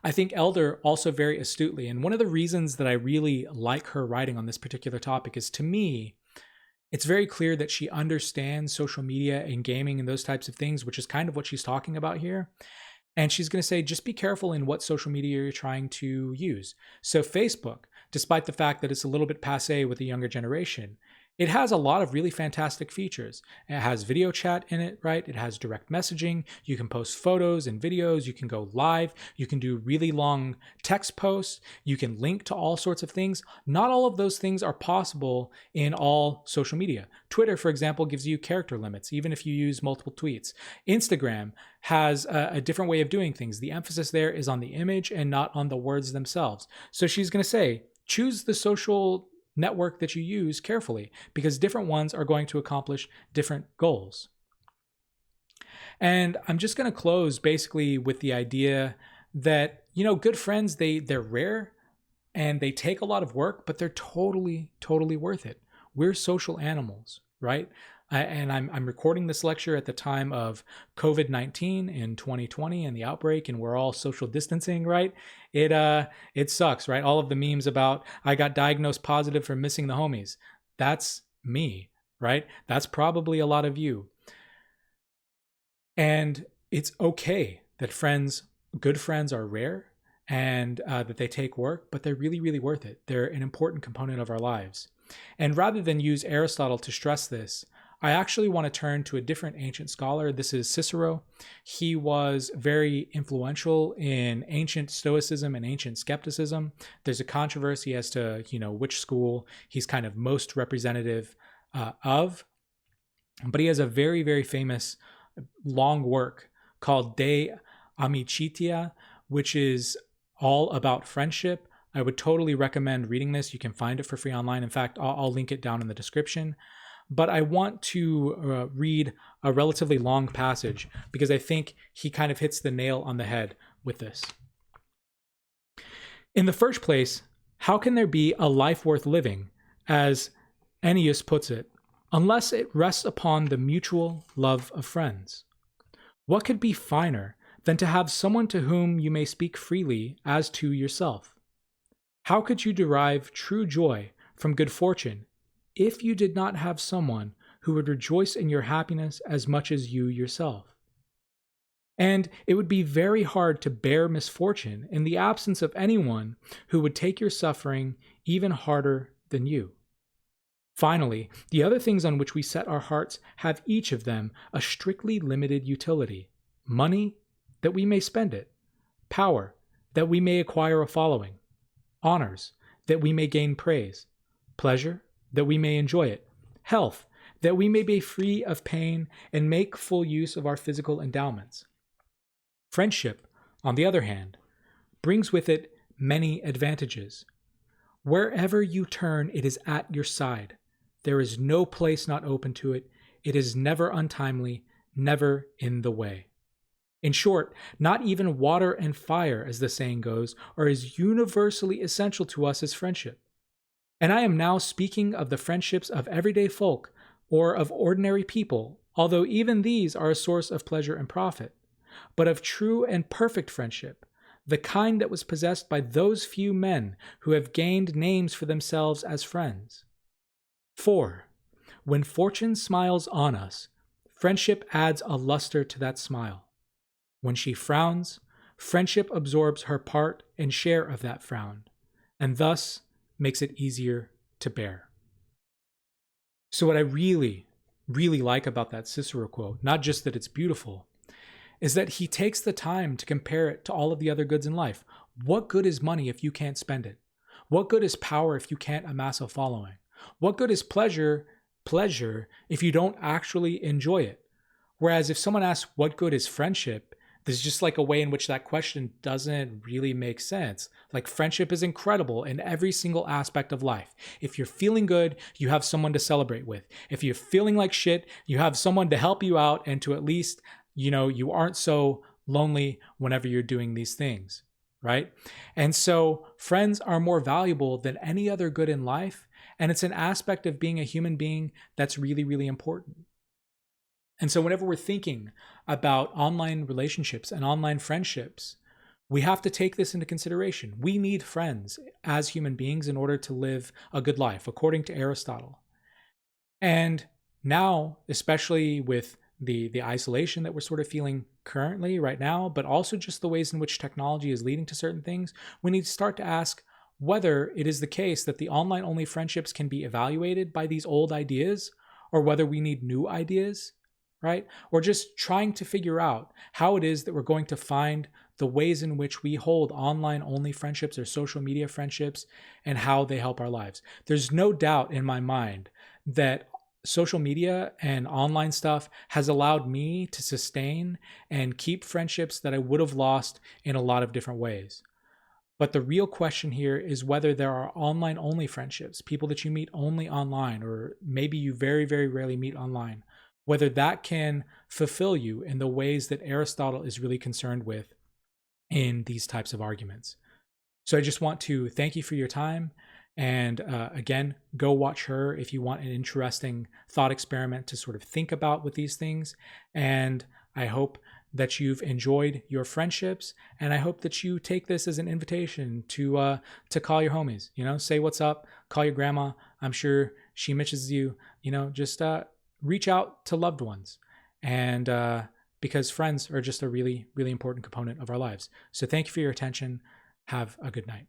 I think Elder also very astutely, and one of the reasons that I really like her writing on this particular topic is, to me, it's very clear that she understands social media and gaming and those types of things, which is kind of what she's talking about here. And she's going to say, just be careful in what social media you're trying to use. So Facebook, despite the fact that it's a little bit passé with the younger generation, it has a lot of really fantastic features. It has video chat in it, right? It has direct messaging. You can post photos and videos. You can go live. You can do really long text posts. You can link to all sorts of things. Not all of those things are possible in all social media. Twitter, for example, gives you character limits, even if you use multiple tweets. Instagram has a different way of doing things. The emphasis there is on the image and not on the words themselves. So she's going to say, choose the social network that you use carefully, because different ones are going to accomplish different goals. And I'm just going to close basically with the idea that, good friends, they're rare and they take a lot of work, but they're totally, totally worth it. We're social animals, right? And I'm recording this lecture at the time of COVID-19 in 2020 and the outbreak, and we're all social distancing, right? It sucks, right? All of the memes about I got diagnosed positive for missing the homies. That's me, right? That's probably a lot of you. And it's okay that good friends are rare and that they take work, but they're really, really worth it. They're an important component of our lives. And rather than use Aristotle to stress this, I actually want to turn to a different ancient scholar. This is Cicero. He was very influential in ancient Stoicism and ancient skepticism. There's a controversy as to, which school he's kind of most representative of. But he has a very, very famous long work called De Amicitia, which is all about friendship. I would totally recommend reading this. You can find it for free online. In fact, I'll link it down in the description. But I want to read a relatively long passage because I think he kind of hits the nail on the head with this. In the first place, how can there be a life worth living, as Ennius puts it, unless it rests upon the mutual love of friends? What could be finer than to have someone to whom you may speak freely as to yourself? How could you derive true joy from good fortune if you did not have someone who would rejoice in your happiness as much as you yourself? And it would be very hard to bear misfortune in the absence of anyone who would take your suffering even harder than you. Finally, the other things on which we set our hearts have each of them a strictly limited utility. Money, that we may spend it. Power, that we may acquire a following. Honors, that we may gain praise. Pleasure, that we may enjoy it. Health, that we may be free of pain and make full use of our physical endowments. Friendship, on the other hand, brings with it many advantages. Wherever you turn, it is at your side. There is no place not open to it. It is never untimely, never in the way. In short, not even water and fire, as the saying goes, are as universally essential to us as friendship. And I am now speaking of the friendships of everyday folk or of ordinary people, although even these are a source of pleasure and profit, but of true and perfect friendship, the kind that was possessed by those few men who have gained names for themselves as friends. For, when fortune smiles on us, friendship adds a luster to that smile. When she frowns, friendship absorbs her part and share of that frown, and thus makes it easier to bear. So what I really, really like about that Cicero quote, not just that it's beautiful, is that he takes the time to compare it to all of the other goods in life. What good is money if you can't spend it? What good is power if you can't amass a following? What good is pleasure if you don't actually enjoy it? Whereas if someone asks, what good is friendship? There's just like a way in which that question doesn't really make sense. Like, friendship is incredible in every single aspect of life. If you're feeling good, you have someone to celebrate with. If you're feeling like shit, you have someone to help you out and to at least, you aren't so lonely whenever you're doing these things, right? And so friends are more valuable than any other good in life. And it's an aspect of being a human being that's really, really important. And so whenever we're thinking about online relationships and online friendships, We have to take this into consideration. We need friends as human beings in order to live a good life, according to Aristotle. And now, especially with the isolation that we're sort of feeling currently right now, but also just the ways in which technology is leading to certain things, we need to start to ask whether it is the case that the online only friendships can be evaluated by these old ideas, or whether we need new ideas, right? Or just trying to figure out how it is that we're going to find the ways in which we hold online only friendships or social media friendships and how they help our lives. There's no doubt in my mind that social media and online stuff has allowed me to sustain and keep friendships that I would have lost in a lot of different ways. But the real question here is whether there are online only friendships, people that you meet only online, or maybe you very, very rarely meet online, whether that can fulfill you in the ways that Aristotle is really concerned with in these types of arguments. So I just want to thank you for your time. And again, go watch her if you want an interesting thought experiment to sort of think about with these things. And I hope that you've enjoyed your friendships, and I hope that you take this as an invitation to call your homies. Say what's up, call your grandma. I'm sure she misses you. Just reach out to loved ones, and because friends are just a really, really important component of our lives. So thank you for your attention. Have a good night.